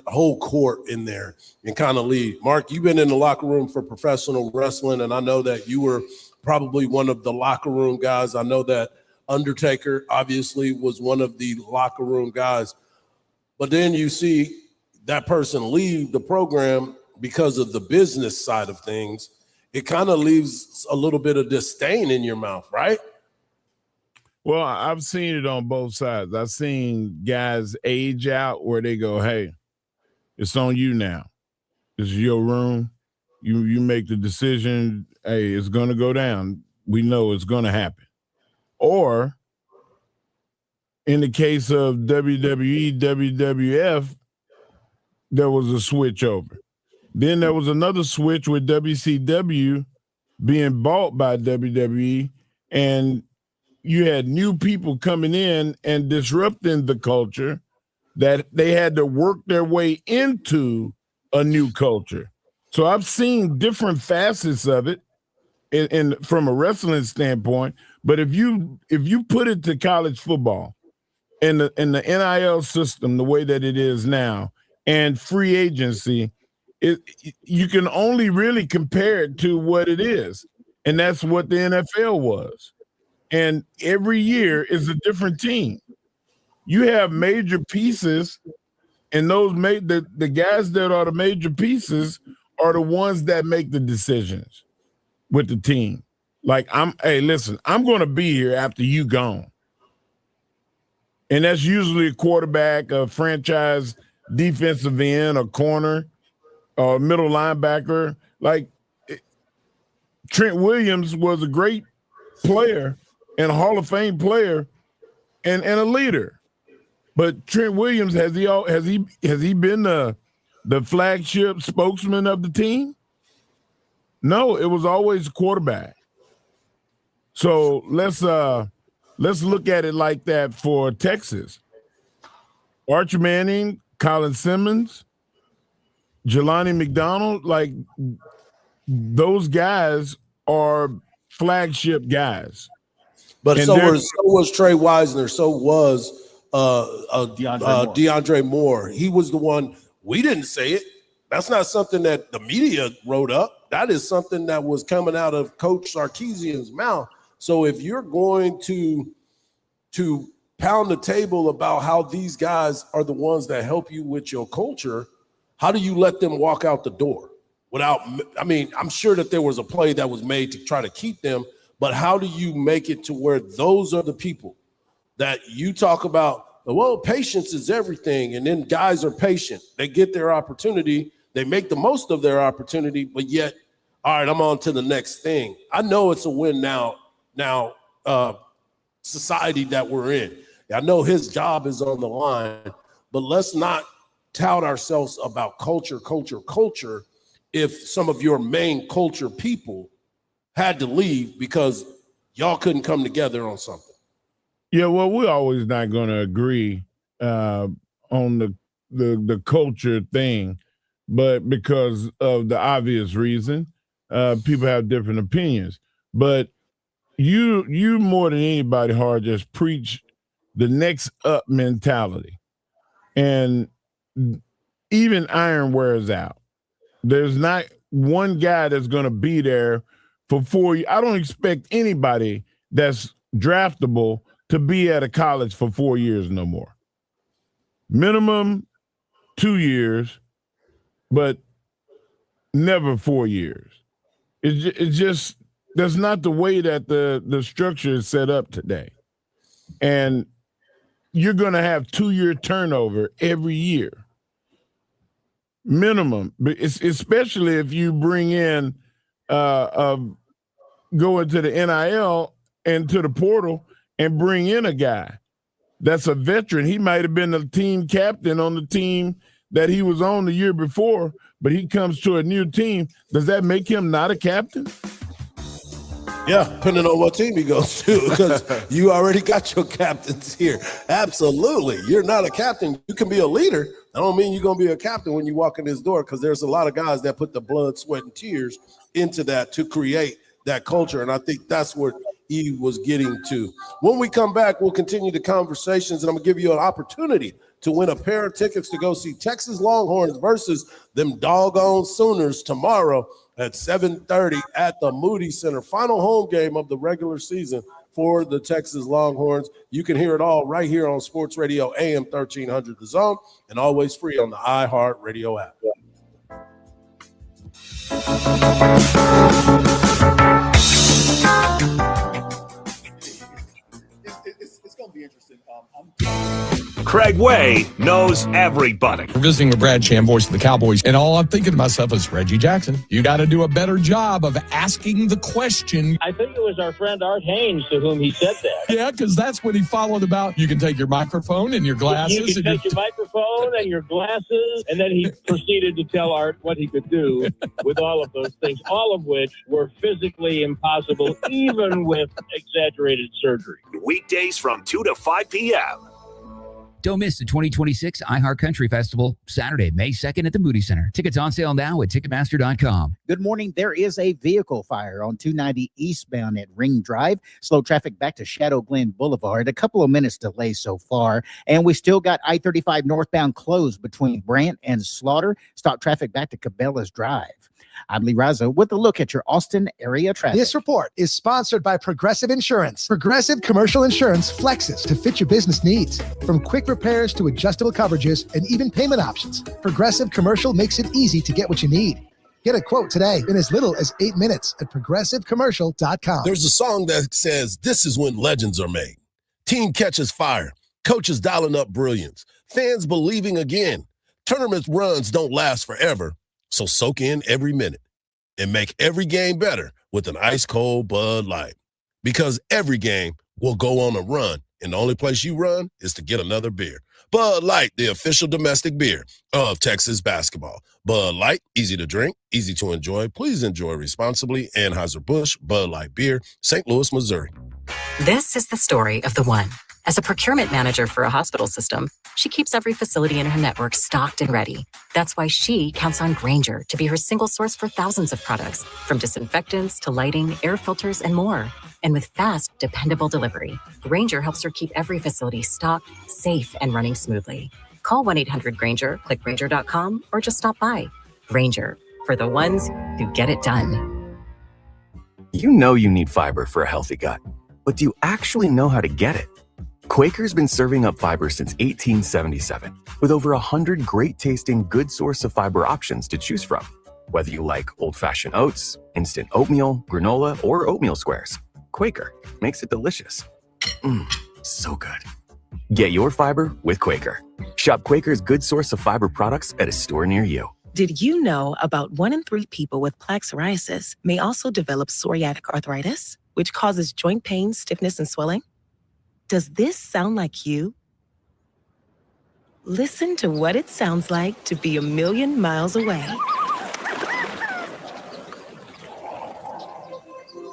hold court in there and kind of lead. Mark, you've been in the locker room for professional wrestling, and I know that you were probably one of the locker room guys. I know that Undertaker obviously was one of the locker room guys. But then you see that person leave the program because of the business side of things. It kind of leaves a little bit of disdain in your mouth, right? Well, I've seen it on both sides. I've seen guys age out where they go, hey, it's on you now. This is your room. You make the decision. Hey, it's going to go down. We know it's going to happen. Or in the case of WWE, WWF, there was a switch over. Then there was another switch with WCW. being bought by WWE, and you had new people coming in and disrupting the culture that they had to work their way into a new culture. So I've seen different facets of it in from a wrestling standpoint. But if you put it to college football in the NIL system the way that it is now and free agency, you can only really compare it to what it is, and that's what the NFL was. And every year is a different team. You have major pieces, and those the guys that are the major pieces are the ones that make the decisions with the team. Like, hey, listen, I'm going to be here after you gone. And that's usually a quarterback, a franchise defensive end, a corner, or middle linebacker. Like, Trent Williams was a great player and a Hall of Fame player and a leader. But Trent Williams, has he been the flagship spokesman of the team? No, it was always a quarterback. So let's look at it like that for Texas. Archie Manning, Colin Simmons, Jelani McDonald, like those guys are flagship guys. But so was Trey Wisner. So was DeAndre Moore. He was the one. We didn't say it. That's not something that the media wrote up. That is something that was coming out of Coach Sarkisian's mouth. So if you're going to pound the table about how these guys are the ones that help you with your culture, how do you let them walk out the door without? I mean, I'm sure that there was a play that was made to try to keep them, but how do you make it to where those are the people that you talk about? Well, patience is everything. And then guys are patient. They get their opportunity. They make the most of their opportunity, but yet, all right, I'm on to the next thing. I know it's a win now society that we're in. I know his job is on the line, but let's not tout ourselves about culture if some of your main culture people had to leave because y'all couldn't come together on something. Yeah, well, we're always not going to agree on the culture thing, but because of the obvious reason, people have different opinions. But you more than anybody, Hardge, just preach the next up mentality. And even iron wears out. There's not one guy that's going to be there for 4 years. I don't expect anybody that's draftable to be at a college for 4 years no more. Minimum 2 years, but never 4 years. It's just, that's not the way that the structure is set up today. And you're going to have 2-year turnover every year. Minimum, especially if you bring in go into the NIL and to the portal and bring in a guy that's a veteran. He might have been the team captain on the team that he was on the year before, but he comes to a new team. Does that make him not a captain? Yeah, depending on what team he goes to, because you already got your captains here. Absolutely. You're not a captain. You can be a leader. I don't mean you're going to be a captain when you walk in this door, because there's a lot of guys that put the blood, sweat, and tears into that to create that culture. And I think that's what he was getting to. When we come back, we'll continue the conversations, and I'm going to give you an opportunity to win a pair of tickets to go see Texas Longhorns versus them doggone Sooners tomorrow at 7:30 at the Moody Center. Final home game of the regular season for the Texas Longhorns. You can hear it all right here on Sports Radio AM 1300 The Zone, and always free on the iHeart Radio app. It's going to be interesting. Craig Way knows everybody. We're visiting with Brad Sham, voice of the Cowboys, and all I'm thinking to myself is, Reggie Jackson, you got to do a better job of asking the question. I think it was our friend Art Haynes to whom he said that. Yeah, because that's when he followed about, you can take your microphone and your glasses. You can take your microphone and your glasses, and then he proceeded to tell Art what he could do with all of those things, all of which were physically impossible, even with exaggerated surgery. Weekdays from 2 to 5 p.m. Don't miss the 2026 iHeart Country Festival, Saturday, May 2nd at the Moody Center. Tickets on sale now at Ticketmaster.com. Good morning. There is a vehicle fire on 290 eastbound at Ring Drive. Slow traffic back to Shadow Glen Boulevard. A couple of minutes delay so far. And we still got I-35 northbound closed between Brant and Slaughter. Stop traffic back to Cabela's Drive. I'm Lee Razo with a look at your Austin area traffic. This report is sponsored by Progressive Insurance. Progressive Commercial Insurance flexes to fit your business needs. From quick repairs to adjustable coverages and even payment options, Progressive Commercial makes it easy to get what you need. Get a quote today in as little as 8 minutes at progressivecommercial.com. There's a song that says, "This is when legends are made." Team catches fire. Coaches dialing up brilliance. Fans believing again. Tournament runs don't last forever. So soak in every minute and make every game better with an ice-cold Bud Light. Because every game will go on a run, and the only place you run is to get another beer. Bud Light, the official domestic beer of Texas basketball. Bud Light, easy to drink, easy to enjoy. Please enjoy responsibly. Anheuser-Busch, Bud Light Beer, St. Louis, Missouri. This is the story of the one. As a procurement manager for a hospital system, she keeps every facility in her network stocked and ready. That's why she counts on Grainger to be her single source for thousands of products, from disinfectants to lighting, air filters, and more. And with fast, dependable delivery, Grainger helps her keep every facility stocked, safe, and running smoothly. Call 1-800-GRAINGER, click Grainger.com, or just stop by. Grainger, for the ones who get it done. You know you need fiber for a healthy gut, but do you actually know how to get it? Quaker's been serving up fiber since 1877, with over 100 great-tasting, good source of fiber options to choose from. Whether you like old-fashioned oats, instant oatmeal, granola, or oatmeal squares, Quaker makes it delicious. So good. Get your fiber with Quaker. Shop Quaker's good source of fiber products at a store near you. Did you know about 1 in 3 people with plaque psoriasis may also develop psoriatic arthritis, which causes joint pain, stiffness, and swelling? Does this sound like you? Listen to what it sounds like to be a million miles away.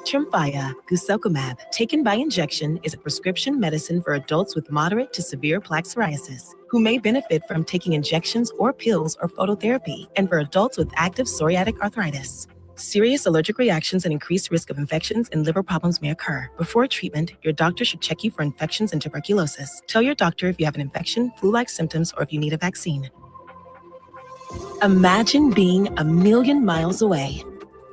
Tremfya guselkumab, taken by injection, is a prescription medicine for adults with moderate to severe plaque psoriasis who may benefit from taking injections or pills or phototherapy, and for adults with active psoriatic arthritis. Serious allergic reactions and increased risk of infections and liver problems may occur. Before treatment, your doctor should check you for infections and tuberculosis. Tell your doctor if you have an infection, flu-like symptoms, or if you need a vaccine. Imagine being a million miles away.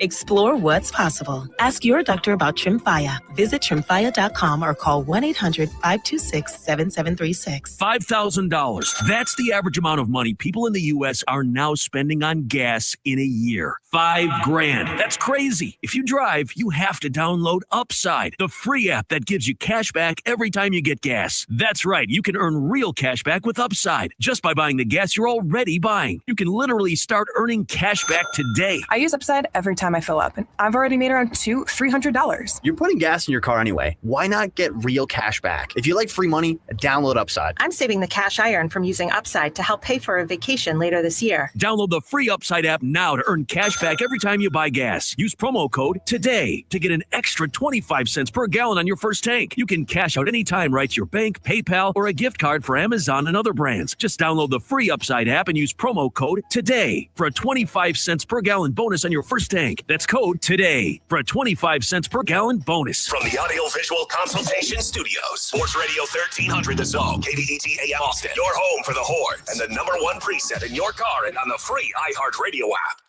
Explore what's possible. Ask your doctor about Tremfya. Visit Tremfya.com or call 1-800-526-7736. $5,000. That's the average amount of money people in the U.S. are now spending on gas in a year. $5,000. That's crazy. If you drive, you have to download Upside, the free app that gives you cash back every time you get gas. That's right. You can earn real cash back with Upside just by buying the gas you're already buying. You can literally start earning cash back today. I use Upside every time I fill up, and I've already made around $300. You're putting gas in your car anyway. Why not get real cash back? If you like free money, download Upside. I'm saving the cash I earn from using Upside to help pay for a vacation later this year. Download the free Upside app now to earn cash back every time you buy gas. Use promo code TODAY to get an extra 25 cents per gallon on your first tank. You can cash out anytime right to your bank, PayPal, or a gift card for Amazon and other brands. Just download the free Upside app and use promo code TODAY for a 25 cents per gallon bonus on your first tank. That's code TODAY for a 25 cents per gallon bonus. From the Audio-Visual Consultation Studios, Sports Radio 1300 The Zone, KVET AM Austin, your home for the Horns, and the #1 preset in your car and on the free iHeartRadio app.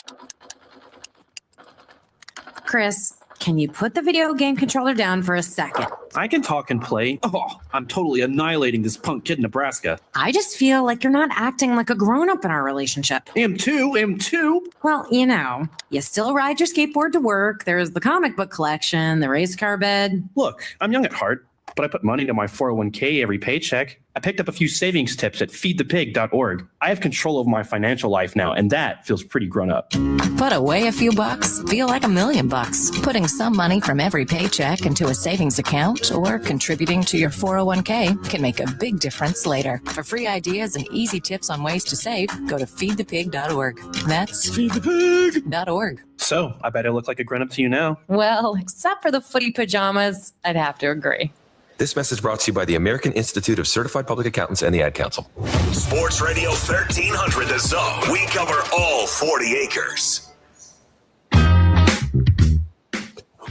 Chris, can you put the video game controller down for a second? I can talk and play. Oh, I'm totally annihilating this punk kid in Nebraska. I just feel like you're not acting like a grown-up in our relationship. Am too. Well, you still ride your skateboard to work. There's the comic book collection, the race car bed. Look, I'm young at heart, but I put money into my 401k every paycheck. I picked up a few savings tips at feedthepig.org. I have control of my financial life now, and that feels pretty grown up. Put away a few bucks, feel like $1 million bucks. Putting some money from every paycheck into a savings account or contributing to your 401k can make a big difference later. For free ideas and easy tips on ways to save, go to feedthepig.org. That's feedthepig.org. So, I bet I look like a grown up to you now. Well, except for the footy pajamas, I'd have to agree. This message brought to you by the American Institute of Certified Public Accountants and the Ad Council. Sports Radio 1300 The Zone. We cover all 40 acres.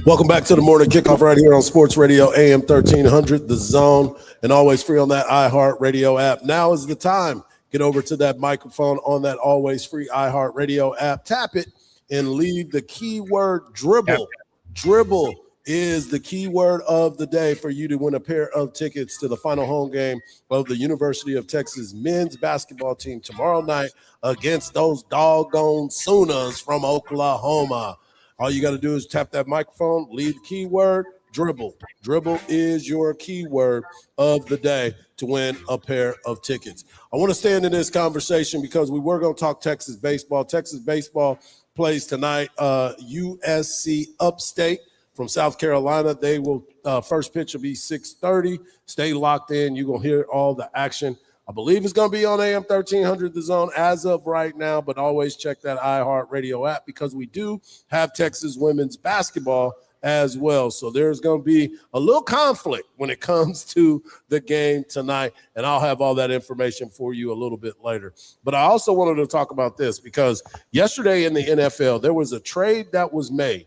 Welcome back to the morning kickoff right here on Sports Radio AM 1300 The Zone, and always free on that iHeartRadio app. Now is the time. Get over to that microphone on that always free iHeartRadio app. Tap it and leave the keyword dribble. Dribble is the keyword of the day for you to win a pair of tickets to the final home game of the University of Texas men's basketball team tomorrow night against those doggone Sooners from Oklahoma. All you got to do is tap that microphone, leave the keyword dribble. Dribble is your keyword of the day to win a pair of tickets. I want to stay into this conversation because we were going to talk Texas baseball. Texas baseball plays tonight, USC Upstate from South Carolina. They will first pitch will be 6:30. Stay locked in. You're going to hear all the action. I believe it's going to be on AM 1300 The Zone as of right now, but always check that iHeartRadio app because we do have Texas women's basketball as well. So there's going to be a little conflict when it comes to the game tonight, and I'll have all that information for you a little bit later. But I also wanted to talk about this because yesterday in the NFL, there was a trade that was made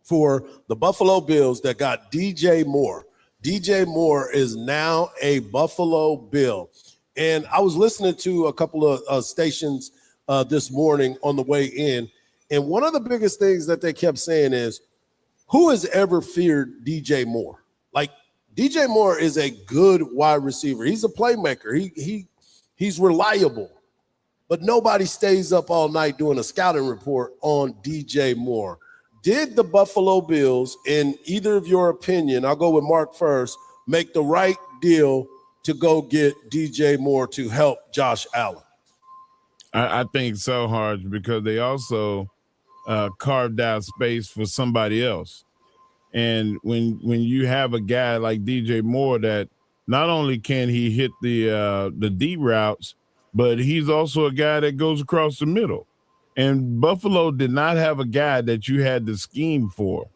for the Buffalo Bills that got DJ Moore. DJ Moore is now a Buffalo Bill. And I was listening to a couple of stations this morning on the way in, and one of the biggest things that they kept saying is, who has ever feared DJ Moore? Like, DJ Moore is a good wide receiver. He's a playmaker. He's reliable. But nobody stays up all night doing a scouting report on DJ Moore. Did the Buffalo Bills, in either of your opinion, I'll go with Mark first, make the right deal to go get DJ Moore to help Josh Allen? I think so, Hardge, because they also carved out space for somebody else. And when you have a guy like DJ Moore that not only can he hit the deep routes, but he's also a guy that goes across the middle. And Buffalo did not have a guy that you had to scheme for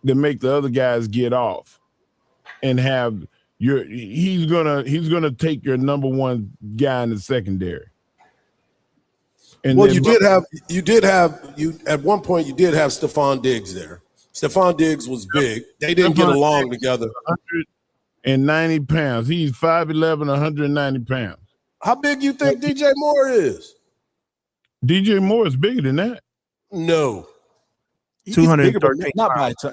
to make the other guys get off and have he's gonna take your number one guy in the secondary. And well, you at one point you did have Stephon Diggs there. Stephon Diggs was big. They didn't get along together. 190 pounds. He's 5'11", 190 pounds. How big you think DJ Moore is? DJ Moore is bigger than that. No. 213 pounds.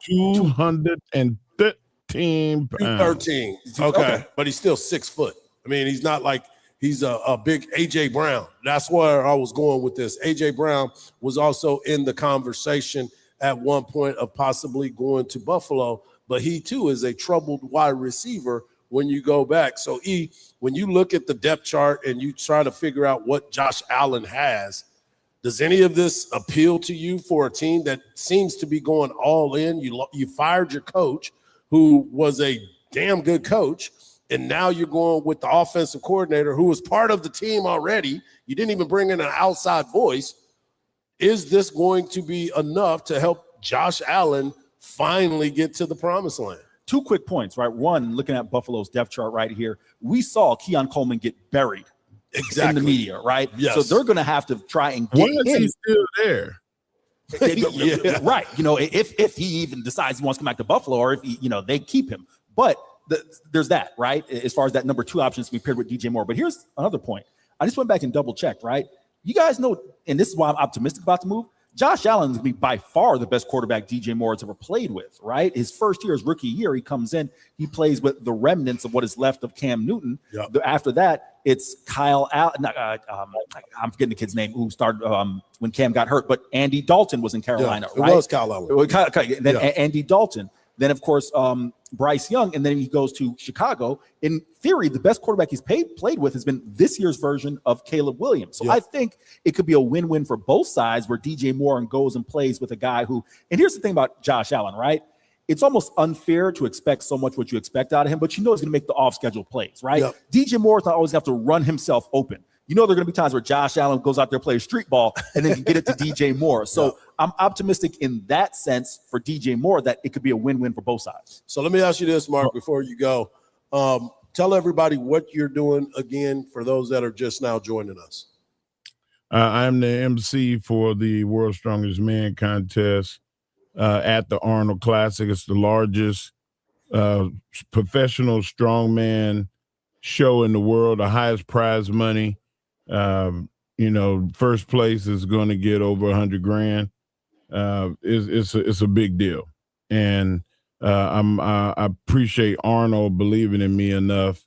213 pounds. 213. Okay. But he's still 6 foot. I mean, he's not like he's a big A.J. Brown. That's where I was going with this. A.J. Brown was also in the conversation at one point of possibly going to Buffalo, but he too is a troubled wide receiver when you go back. So, when you look at the depth chart and you try to figure out what Josh Allen has, does any of this appeal to you for a team that seems to be going all in? You fired your coach, who was a damn good coach, and now you're going with the offensive coordinator who was part of the team already. You didn't even bring in an outside voice. Is this going to be enough to help Josh Allen finally get to the promised land? 2 quick points, right? One, looking at Buffalo's depth chart right here, we saw Keon Coleman get buried in the media, right? Yes. So they're going to have to try and get Why is he still there? Yeah. Right. If he even decides he wants to come back to Buffalo, or if they keep him. But there's that, right? As far as that number 2 options to be paired with DJ Moore. But here's another point. I just went back and double checked, right? You guys know, and this is why I'm optimistic about the move, Josh Allen is going to be by far the best quarterback DJ Moore has ever played with, right? His first year, his rookie year, he comes in, he plays with the remnants of what is left of Cam Newton. Yep. After that, it's Kyle Allen. I'm forgetting the kid's name who started when Cam got hurt, but Andy Dalton was in Carolina, It right? was Kyle Allen. Then Andy Dalton. Then, of course, Bryce Young, and then he goes to Chicago. In theory, the best quarterback he's played with has been this year's version of Caleb Williams. So I think it could be a win-win for both sides where DJ Moore goes and plays with a guy who – and here's the thing about Josh Allen, right? It's almost unfair to expect so much what you expect out of him, but he's going to make the off-schedule plays, right? Yep. DJ Moore does not always have to run himself open. There are going to be times where Josh Allen goes out there, plays street ball, and then you get it to DJ Moore. So I'm optimistic in that sense for DJ Moore that it could be a win-win for both sides. So let me ask you this, Mark, before you go. Tell everybody what you're doing again for those that are just now joining us. I'm the MC for the World's Strongest Man contest at the Arnold Classic. It's the largest professional strongman show in the world, the highest prize money. First place is going to get over $100,000. It's a big deal, and I appreciate Arnold believing in me enough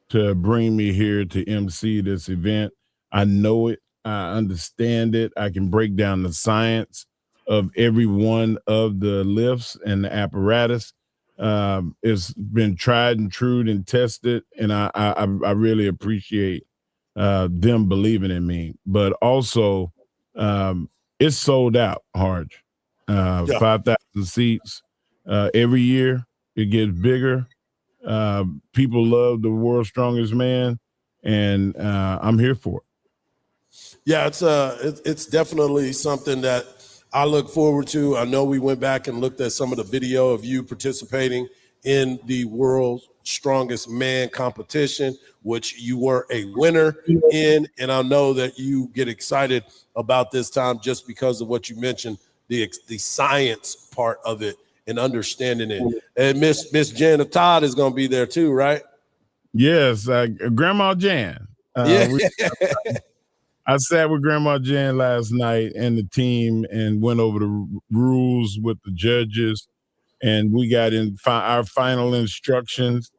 to bring me here to MC this event. I know it, I understand it. I can break down the science of every one of the lifts and the apparatus. It's been tried and true and tested, and I really appreciate them believing in me. But also, it's sold out, Hardge. 5,000 seats every year. It gets bigger. People love the World's Strongest Man, and I'm here for it. Yeah, it's definitely something that I look forward to. I know we went back and looked at some of the video of you participating in the World's Strongest Man competition, which you were a winner in. And I know that you get excited about this time just because of what you mentioned, the science part of it and understanding it. And Miss Jana Todd is going to be there too, right? Yes, Grandma Jan. I sat with Grandma Jan last night and the team and went over the rules with the judges, and we got in our final instructions,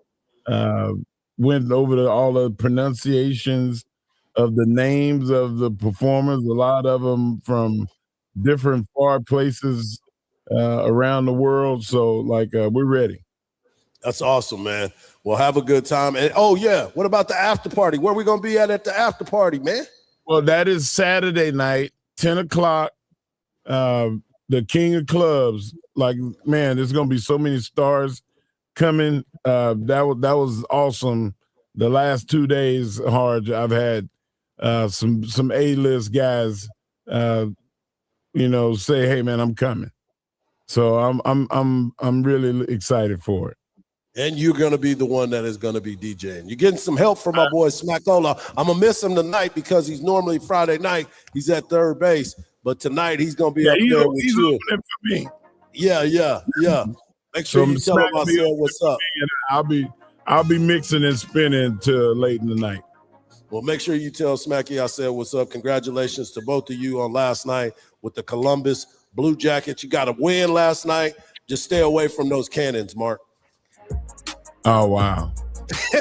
went over all the pronunciations of the names of the performers, a lot of them from different far places around the world. So, we're ready. That's awesome, man. Well, have a good time. And, what about the after party? Where are we going to be at the after party, man? Well, that is Saturday night, 10 o'clock. The King of Clubs. There's going to be so many stars coming. That was awesome. The last 2 days, Hardge, I've had some A-list guys, say, "Hey, man, I'm coming." So I'm really excited for it. And you're going to be the one that is going to be DJing. You're getting some help from my boy Smackola. I'm going to miss him tonight because he's normally Friday night. He's at third base. But tonight he's going to be up there with you. For me. Yeah. Make sure you tell him I said what's up. I'll be mixing and spinning till late in the night. Well, make sure you tell Smacky I said what's up. Congratulations to both of you on last night with the Columbus Blue Jackets. You got a win last night. Just stay away from those cannons, Mark. Oh, wow.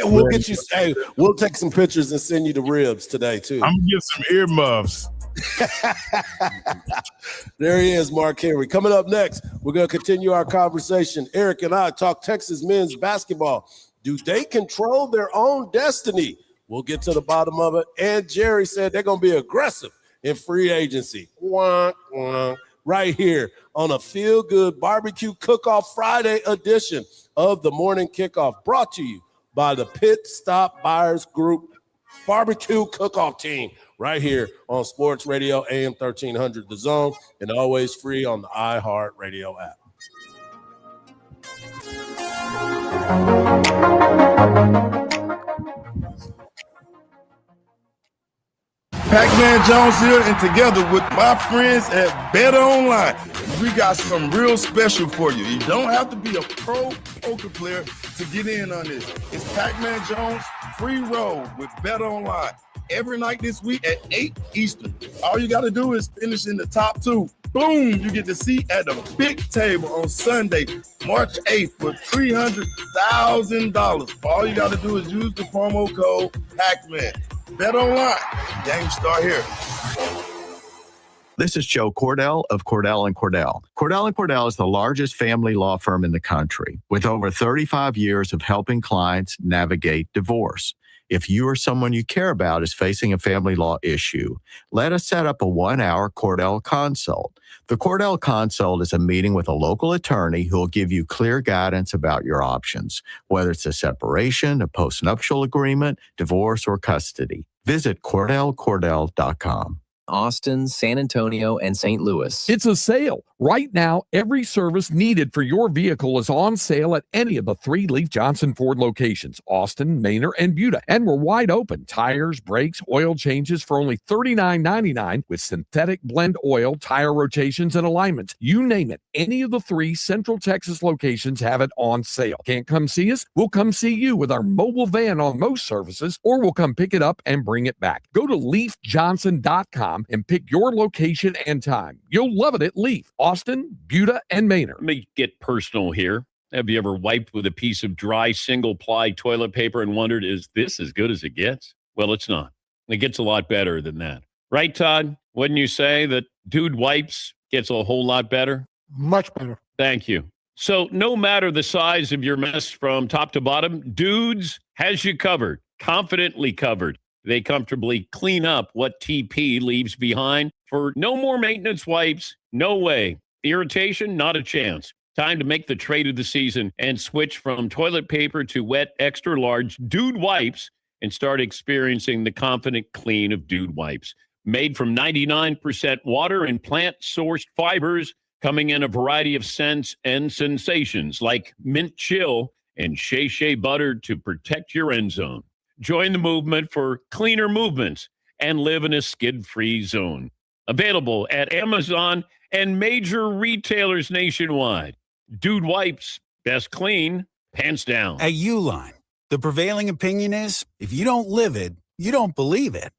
We'll get you. Hey, we'll take some pictures and send you the ribs today, too. I'm going to get some earmuffs. There he is, Mark Henry. Coming up next, we're going to continue our conversation. Eric and I talk Texas men's basketball. Do they control their own destiny? We'll get to the bottom of it. And Jerry said they're going to be aggressive in free agency. Wah, wah. Right here on a feel-good barbecue cook-off Friday edition of the Morning Kickoff, brought to you by the Pit Stop Buyers Group barbecue cook-off team, right here on Sports Radio AM 1300 The Zone, and always free on the iHeartRadio app. Pac-Man Jones here, and together with my friends at Better Online, we got some real special for you. You don't have to be a pro poker player to get in on this. It's Pac-Man Jones free roll with Better Online every night this week at 8 Eastern. All you got to do is finish in the top two. Boom, you get the seat at the big table on Sunday, March 8th for $300,000. All you got to do is use the promo code Pac-Man. Bet online. Game start here. This is Joe Cordell of Cordell & Cordell. Cordell & Cordell is the largest family law firm in the country with over 35 years of helping clients navigate divorce. If you or someone you care about is facing a family law issue, let us set up a 1-hour Cordell consult. The Cordell consult is a meeting with a local attorney who will give you clear guidance about your options, whether it's a separation, a postnuptial agreement, divorce, or custody. Visit CordellCordell.com. Austin, San Antonio, and St. Louis. It's a sale. Right now, every service needed for your vehicle is on sale at any of the 3 Leaf Johnson Ford locations, Austin, Manor, and Buda. And we're wide open. Tires, brakes, oil changes for only $39.99 with synthetic blend oil, tire rotations, and alignments. You name it. Any of the 3 Central Texas locations have it on sale. Can't come see us? We'll come see you with our mobile van on most services, or we'll come pick it up and bring it back. Go to leafjohnson.com and pick your location and time. You'll love it at Leaf, Austin, Buda, and Manor. Let me get personal here. Have you ever wiped with a piece of dry single-ply toilet paper and wondered, is this as good as it gets? Well, it's not. It gets a lot better than that. Right, Todd? Wouldn't you say that Dude Wipes gets a whole lot better? Much better. Thank you. So no matter the size of your mess from top to bottom, Dudes has you covered, confidently covered. They comfortably clean up what TP leaves behind for no more maintenance wipes. No way. Irritation, not a chance. Time to make the trade of the season and switch from toilet paper to wet, extra large Dude Wipes and start experiencing the confident clean of Dude Wipes. Made from 99% water and plant-sourced fibers, coming in a variety of scents and sensations like mint chill and shea butter to protect your end zone. Join the movement for cleaner movements and live in a skid-free zone. Available at Amazon and major retailers nationwide. Dude Wipes, best clean, pants down. At Uline, the prevailing opinion is, if you don't live it, you don't believe it.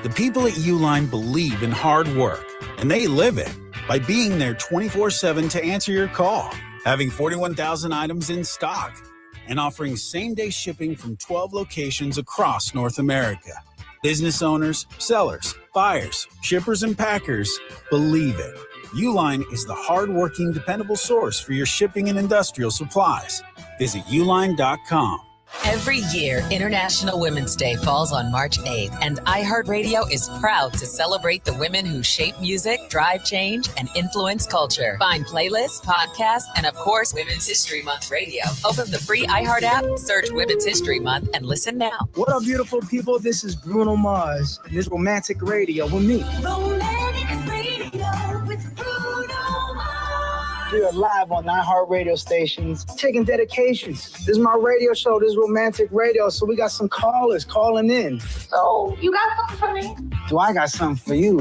The people at Uline believe in hard work, and they live it by being there 24/7 to answer your call, having 41,000 items in stock, and offering same-day shipping from 12 locations across North America. Business owners, sellers, buyers, shippers, and packers believe it. Uline is the hard-working, dependable source for your shipping and industrial supplies. Visit uline.com. Every year, International Women's Day falls on March 8th, and iHeartRadio is proud to celebrate the women who shape music, drive change, and influence culture. Find playlists, podcasts, and of course, Women's History Month radio. Open the free iHeart app, search Women's History Month, and listen now. What up, beautiful people? This is Bruno Mars, and this is Romantic Radio with me. Romantic Radio with Bruno Mars. We are live on iHeartRadio stations, taking dedications. This is my radio show. This is Romantic Radio. So we got some callers calling in. So, you got something for me? Do I got something for you?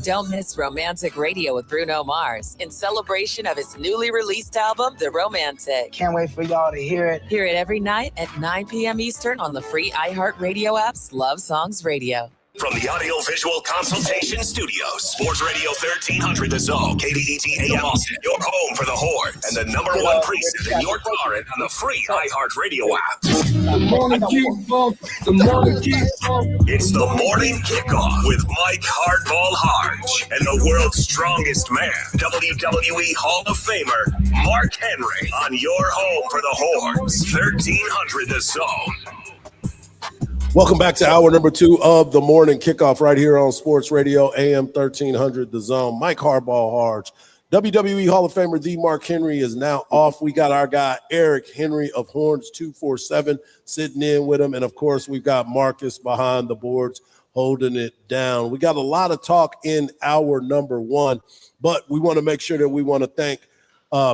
Don't miss Romantic Radio with Bruno Mars in celebration of his newly released album, The Romantic. Can't wait for y'all to hear it. Hear it every night at 9 p.m. Eastern on the free iHeartRadio app's Love Songs Radio. From the Audio-Visual Consultation Studios, Sports Radio 1300 The Zone, KVET AM Austin, your home for the Horns, and the #1 preset in your car and on the free iHeartRadio app. It's the morning kickoff with Mike Hardball Hardge and the world's strongest man, WWE Hall of Famer Mark Henry, on your home for the Horns, 1300 The Zone. Welcome back to hour number 2 of the morning kickoff right here on Sports Radio AM 1300 The Zone. Mike Hardball Hardge, WWE Hall of Famer the Mark Henry is now off. We got our guy Eric Henry of Horns 247 sitting in with him, and of course we've got Marcus behind the boards holding it down. We got a lot of talk in hour number 1, but we want to make sure that we want to thank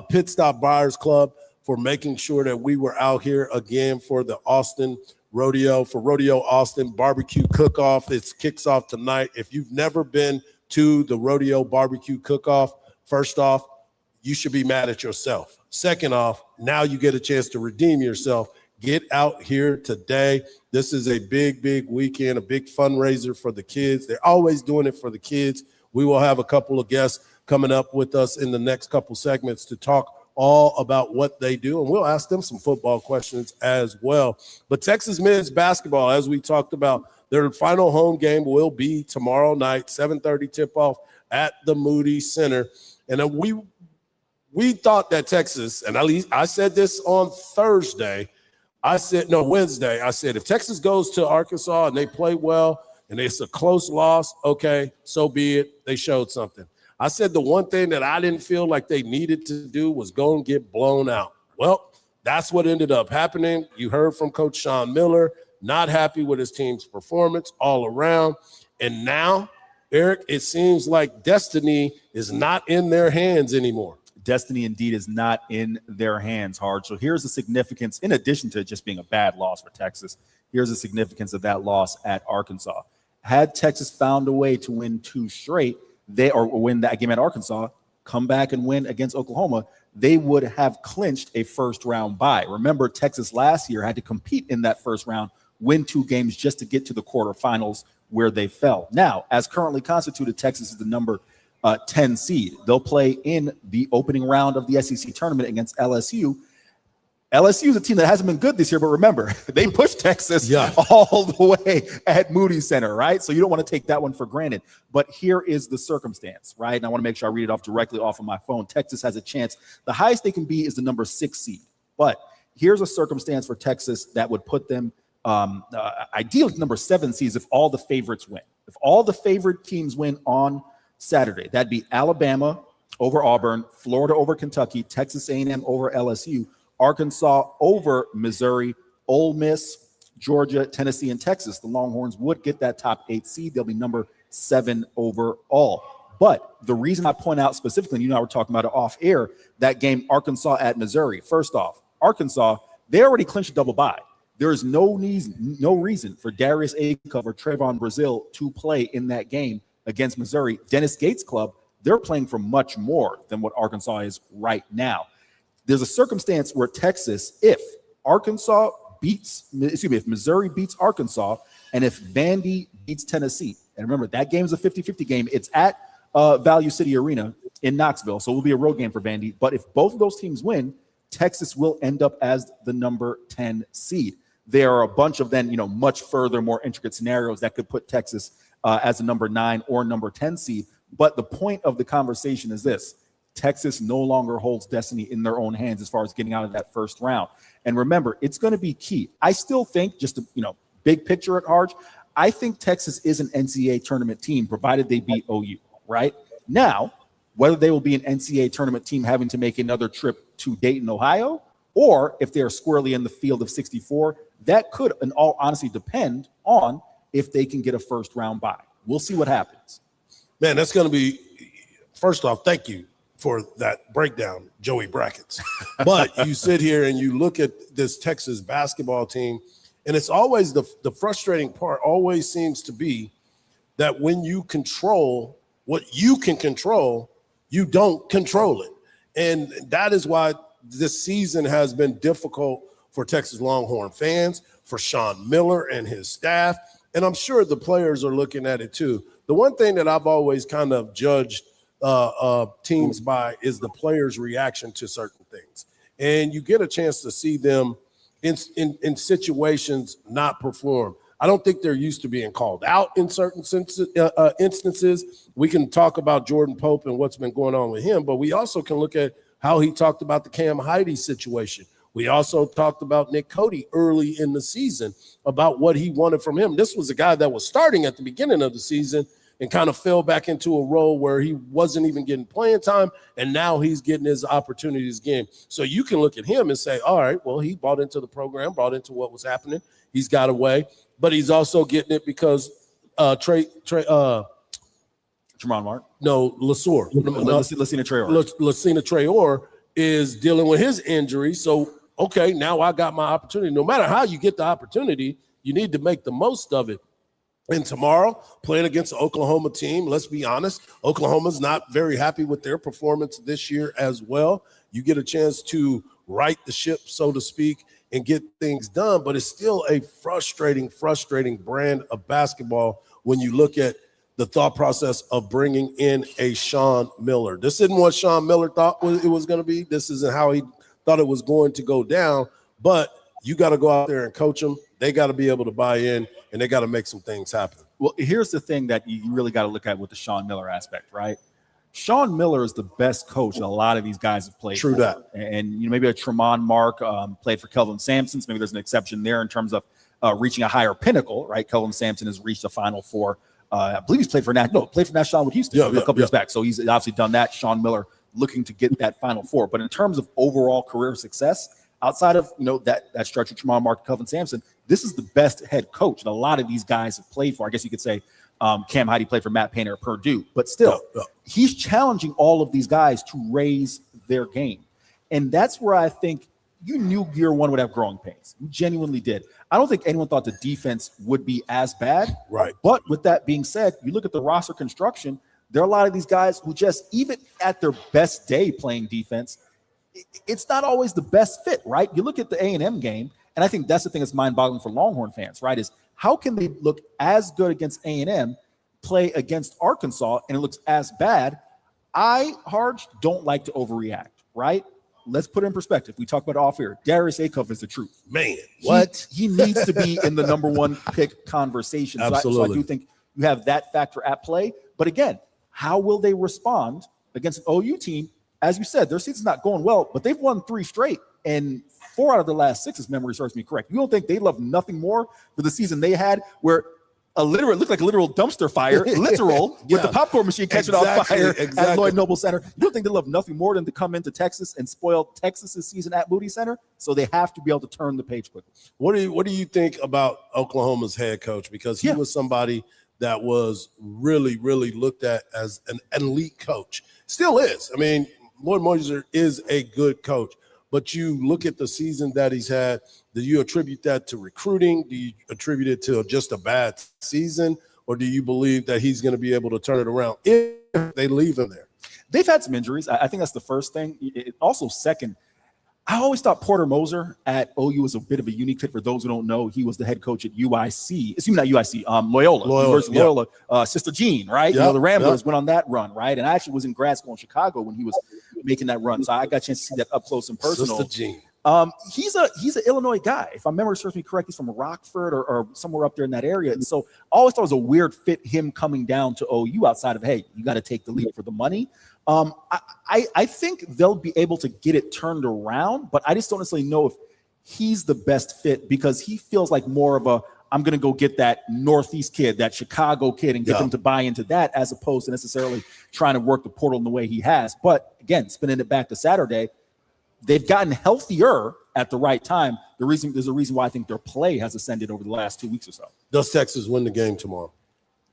Pit Stop Buyers Club for making sure that we were out here again for the Austin Rodeo, for Rodeo Austin Barbecue Cook-Off. It kicks off tonight. If you've never been to the Rodeo Barbecue Cook-Off, first off, you should be mad at yourself. Second off, now you get a chance to redeem yourself. Get out here today. This is a big, big weekend, a big fundraiser for the kids. They're always doing it for the kids. We will have a couple of guests coming up with us in the next couple segments to talk all about what they do, and we'll ask them some football questions as well. But Texas men's basketball, as we talked about, their final home game will be tomorrow night, 7:30 tip-off at the Moody Center. And then we thought that Texas, and at least I said this on Wednesday, I said if Texas goes to Arkansas and they play well and it's a close loss, okay, so be it. They showed something. I said the one thing that I didn't feel like they needed to do was go and get blown out. Well, that's what ended up happening. You heard from Coach Sean Miller, not happy with his team's performance all around. And now, Eric, it seems like destiny is not in their hands anymore. Destiny indeed is not in their hands, Hardge. So here's the significance, in addition to just being a bad loss for Texas, here's the significance of that loss at Arkansas. Had Texas found a way to win 2 straight, or win that game at Arkansas, come back and win against Oklahoma, they would have clinched a first-round bye. Remember, Texas last year had to compete in that first round, win 2 games just to get to the quarterfinals where they fell. Now, as currently constituted, Texas is the number 10 seed. They'll play in the opening round of the SEC tournament against LSU. LSU is a team that hasn't been good this year, but remember, they pushed Texas all the way at Moody Center, right? So you don't want to take that one for granted. But here is the circumstance, right? And I want to make sure I read it off directly off of my phone. Texas has a chance. The highest they can be is the number 6 seed. But here's a circumstance for Texas that would put them ideally number 7 seeds if all the favorites win. If all the favorite teams win on Saturday, that'd be Alabama over Auburn, Florida over Kentucky, Texas A&M over LSU, Arkansas over Missouri, Ole Miss, Georgia, Tennessee, and Texas. The Longhorns would get that top 8 seed. They'll be number 7 overall. But the reason I point out specifically, and you and I were talking about it off air, that game Arkansas at Missouri. First off, Arkansas, they already clinched a double bye. There is no reason for Darius Akov or Trayvon Brazile to play in that game against Missouri. Dennis Gates' club, they're playing for much more than what Arkansas is right now. There's a circumstance where Texas, if Missouri beats Arkansas, and if Vandy beats Tennessee, and remember, that game is a 50-50 game. It's at Value City Arena in Knoxville, so it will be a road game for Vandy. But if both of those teams win, Texas will end up as the number 10 seed. There are a bunch of then, much further, more intricate scenarios that could put Texas as a number 9 or number 10 seed. But the point of the conversation is this: Texas no longer holds destiny in their own hands as far as getting out of that first round. And remember, it's going to be key. I still think, just big picture at Hardge, I think Texas is an NCAA tournament team, provided they beat OU, right? Now, whether they will be an NCAA tournament team having to make another trip to Dayton, Ohio, or if they are squarely in the field of 64, that could, in all honesty, depend on if they can get a first round bye. We'll see what happens. Man, that's going to be, first off, thank you for that breakdown, Joey Brackets. But you sit here and you look at this Texas basketball team, and it's always the frustrating part always seems to be that when you control what you can control, you don't control it. And that is why this season has been difficult for Texas Longhorn fans, for Sean Miller and his staff, and I'm sure the players are looking at it too. The one thing that I've always kind of judged teams by is the players' reaction to certain things. And you get a chance to see them in situations not perform. I don't think they're used to being called out in certain instances. We can talk about Jordan Pope and what's been going on with him, but we also can look at how he talked about the Cam Heide situation. We also talked about Nick Cody early in the season about what he wanted from him. This was a guy that was starting at the beginning of the season and kind of fell back into a role where he wasn't even getting playing time, and now he's getting his opportunities again. So you can look at him and say, all right, well, he bought into the program, bought into what was happening. He's got away, but he's also getting it because Tremont Mark? No, Lasor. Lacina Traore. Lacina Traore is dealing with his injury. So, okay, now I got my opportunity. No matter how you get the opportunity, you need to make the most of it. And tomorrow, playing against the Oklahoma team, let's be honest, Oklahoma's not very happy with their performance this year as well. You get a chance to right the ship, so to speak, and get things done, but it's still a frustrating brand of basketball when you look at the thought process of bringing in a Sean Miller. This isn't what Sean Miller thought it was going to be. This isn't how he thought it was going to go down, but you got to go out there and coach them. They got to be able to buy in, and they got to make some things happen. Well, here's the thing that you really got to look at with the Sean Miller aspect, right? Sean Miller is the best coach that a lot of these guys have played. True for. that. And maybe a Tremont Mark played for Kelvin Sampson. So maybe there's an exception there in terms of reaching a higher pinnacle, right? Kelvin Sampson has reached the Final Four. I believe he's played for National with Houston a couple years back. So he's obviously done that. Sean Miller looking to get that Final Four. But in terms of overall career success, outside of that stretch of Tremont Mark, Kelvin Sampson, this is the best head coach that a lot of these guys have played for. I guess you could say Cam Heide played for Matt Painter at Purdue, but still, he's challenging all of these guys to raise their game. And that's where I think you knew year one would have growing pains. You genuinely did. I don't think anyone thought the defense would be as bad. Right. But with that being said, you look at the roster construction, there are a lot of these guys who just, even at their best day playing defense, it's not always the best fit, right? You look at the A&M game, and I think that's the thing that's mind-boggling for Longhorn fans, right, is how can they look as good against A&M, play against Arkansas, and it looks as bad? Hardge, don't like to overreact, right? Let's put it in perspective. We talk about off air. Darius Acuff is the truth. Man, what? He needs to be in the number one pick conversation. Absolutely. So I do think you have that factor at play. But again, how will they respond against an OU team? As you said, their season's not going well, but they've won 3 straight. And 4 out of their last 6, if memory serves me correct. You don't think they love nothing more for the season they had where it looked like a literal dumpster fire, with the popcorn machine catching on fire at Lloyd Noble Center. You don't think they love nothing more than to come into Texas and spoil Texas's season at Moody Center? So they have to be able to turn the page quickly. What do you think about Oklahoma's head coach? Because he was somebody that was really, really looked at as an elite coach. Still is. I mean, Lloyd Moser is a good coach. But you look at the season that he's had, do you attribute that to recruiting? Do you attribute it to just a bad season? Or do you believe that he's going to be able to turn it around if they leave him there? They've had some injuries. I think that's the first thing. Also, second, I always thought Porter Moser at OU was a bit of a unique fit. For those who don't know, he was the head coach at UIC. Excuse me, not UIC, Loyola. Sister Jean, right? Yep, The Ramblers went on that run, right? And I actually was in grad school in Chicago when he was making that run. So I got a chance to see that up close and personal. Sister Jean. He's an Illinois guy. If my memory serves me correct, he's from Rockford or somewhere up there in that area. And so I always thought it was a weird fit, him coming down to OU outside of, hey, you got to take the lead for the money. I think they'll be able to get it turned around, but I just don't necessarily know if he's the best fit because he feels like more of a, I'm going to go get that Northeast kid, that Chicago kid, and get them to buy into that as opposed to necessarily trying to work the portal in the way he has. But again, spinning it back to Saturday, they've gotten healthier at the right time. There's a reason why I think their play has ascended over the last 2 weeks or so. Does Texas win the game tomorrow?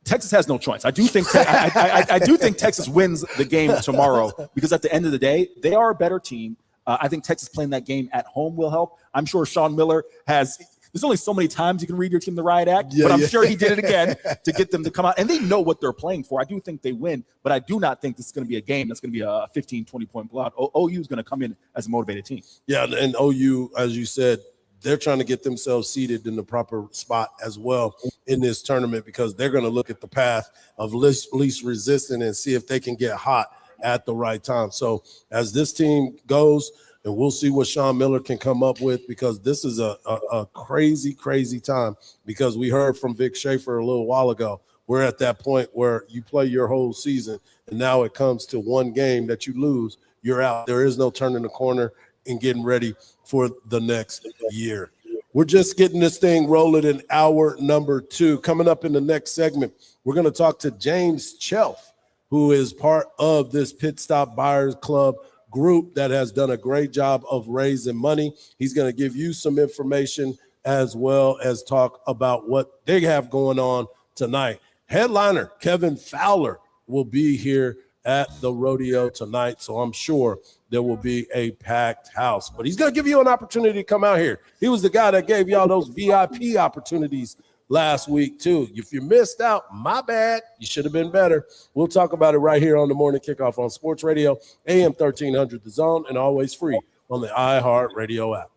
Texas has no choice. I do think I do think Texas wins the game tomorrow because at the end of the day, they are a better team. I think Texas playing that game at home will help. I'm sure Sean Miller there's only so many times you can read your team the riot act, but I'm sure he did it again to get them to come out. And they know what they're playing for. I do think they win, but I do not think this is going to be a game that's going to be a 15, 20-point blowout. OU is going to come in as a motivated team. Yeah, and OU, as you said, they're trying to get themselves seated in the proper spot as well in this tournament because they're going to look at the path of least resistance and see if they can get hot at the right time. So as this team goes, and we'll see what Sean Miller can come up with because this is a crazy, crazy time because we heard from Vic Schaefer a little while ago. We're at that point where you play your whole season, and now it comes to one game that you lose, you're out. There is no turning the corner and getting ready for the next year. We're just getting this thing rolling in hour number 2. Coming up in the next segment, we're going to talk to James Chelf, who is part of this Pit Stop Buyers Club group that has done a great job of raising money. He's going to give you some information as well as talk about what they have going on tonight. Headliner Kevin Fowler will be here at the rodeo tonight, so I'm sure there will be a packed house. But he's going to give you an opportunity to come out here. He was the guy that gave y'all those VIP opportunities last week, too. If you missed out, my bad. You should have been better. We'll talk about it right here on the Morning Kickoff on Sports Radio, AM 1300 The Zone, and always free on the iHeartRadio app.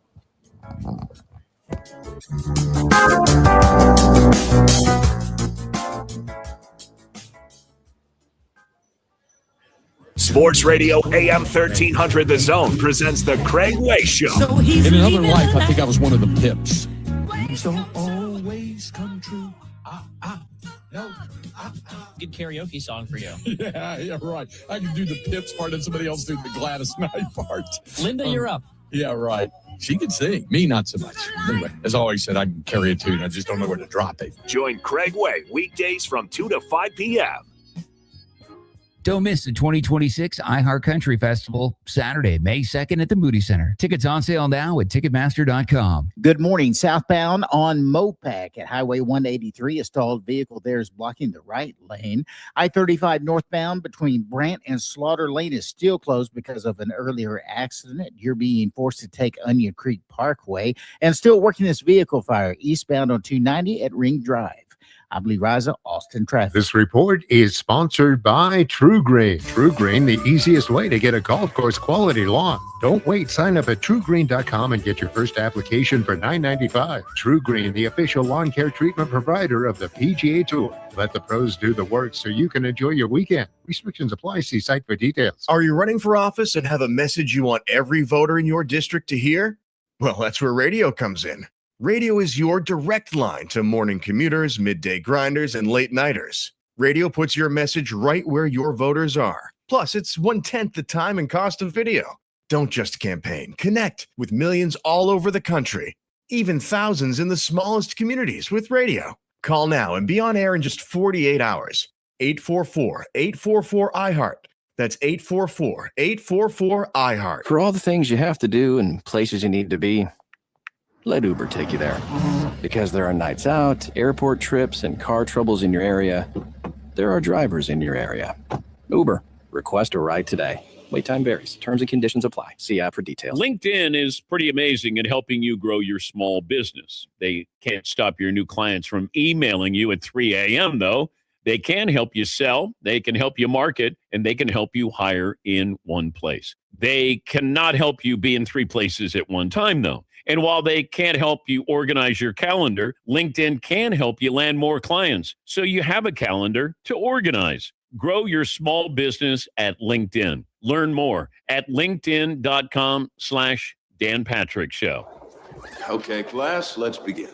Sports Radio AM 1300 The Zone presents The Craig Way Show. In another life, I think I was one of the Pips. Dreams don't always come true. Good karaoke song for you. Yeah, right. I can do the Pips part and somebody else do the Gladys Knight part. Linda, you're up. Yeah, right. She can sing. Me, not so much. Anyway, as I always said, I can carry a tune. I just don't know where to drop it. Join Craig Way weekdays from 2 to 5 p.m. Don't miss the 2026 iHeart Country Festival, Saturday, May 2nd at the Moody Center. Tickets on sale now at Ticketmaster.com. Good morning. Southbound on Mopac at Highway 183. A stalled vehicle there is blocking the right lane. I-35 northbound between Brant and Slaughter Lane is still closed because of an earlier accident. You're being forced to take Onion Creek Parkway and still working this vehicle fire eastbound on 290 at Ring Drive. I'm Lee Riza, Austin Traffic. This report is sponsored by True Green. True Green, the easiest way to get a golf course quality lawn. Don't wait. Sign up at TrueGreen.com and get your first application for $9.95. True Green, the official lawn care treatment provider of the PGA Tour. Let the pros do the work so you can enjoy your weekend. Restrictions apply. See site for details. Are you running for office and have a message you want every voter in your district to hear? Well, that's where radio comes in. Radio is your direct line to morning commuters, midday grinders, and late nighters. Radio puts your message right where your voters are. Plus, it's 1/10 the time and cost of video. Don't just campaign. Connect with millions all over the country, even thousands in the smallest communities with radio. Call now and be on air in just 48 hours. 844-844-iHeart. That's 844-844-iHeart. For all the things you have to do and places you need to be, let Uber take you there. Because there are nights out, airport trips, and car troubles in your area, there are drivers in your area. Uber. Request a ride today. Wait time varies. Terms and conditions apply. See app for details. LinkedIn is pretty amazing at helping you grow your small business. They can't stop your new clients from emailing you at 3 a.m., though. They can help you sell, they can help you market, and they can help you hire in one place. They cannot help you be in 3 places at one time, though. And while they can't help you organize your calendar, LinkedIn can help you land more clients so you have a calendar to organize. Grow your small business at LinkedIn. Learn more at linkedin.com/Dan Patrick Show. Okay, class, let's begin.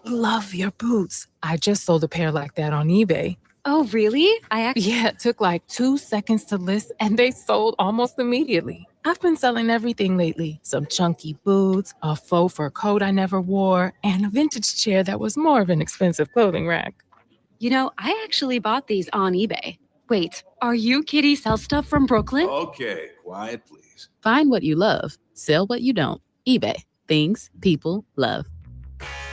Love your boots. I just sold a pair like that on eBay. Oh, really? Yeah, it took like 2 seconds to list and they sold almost immediately. I've been selling everything lately. Some chunky boots, a faux fur coat I never wore, and a vintage chair that was more of an expensive clothing rack. You know, I actually bought these on eBay. Wait, are you Kitty Sell Stuff from Brooklyn? Okay, quiet, please. Find what you love. Sell what you don't. eBay. Things people love.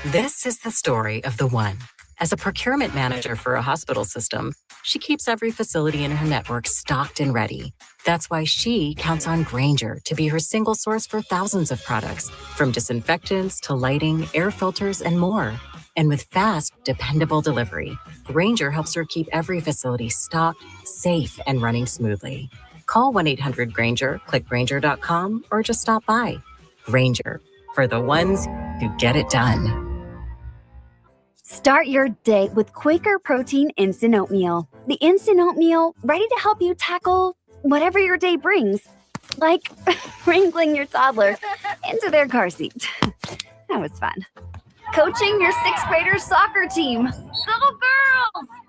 This is the story of the one. As a procurement manager for a hospital system, she keeps every facility in her network stocked and ready. That's why she counts on Grainger to be her single source for thousands of products, from disinfectants to lighting, air filters, and more. And with fast, dependable delivery, Grainger helps her keep every facility stocked, safe, and running smoothly. Call 1-800-GRAINGER, click Grainger.com, or just stop by. Grainger, for the ones who get it done. Start your day with Quaker Protein Instant Oatmeal. The instant oatmeal ready to help you tackle whatever your day brings, like wrangling your toddler into their car seat. That was fun. Coaching your 6th graders soccer team. Little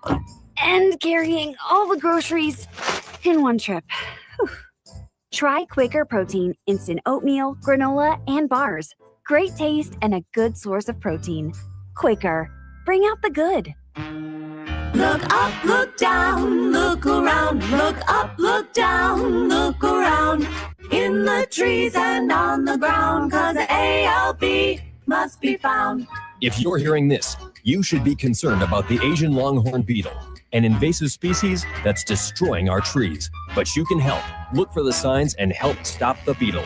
girls! And carrying all the groceries in one trip. Whew. Try Quaker Protein Instant Oatmeal, granola, and bars. Great taste and a good source of protein. Quaker. Bring out the good. Look up, look down, look around, look up, look down, look around. In the trees and on the ground, 'cause the ALB must be found. If you're hearing this, you should be concerned about the Asian longhorn beetle, an invasive species that's destroying our trees. But you can help. Look for the signs and help stop the beetle.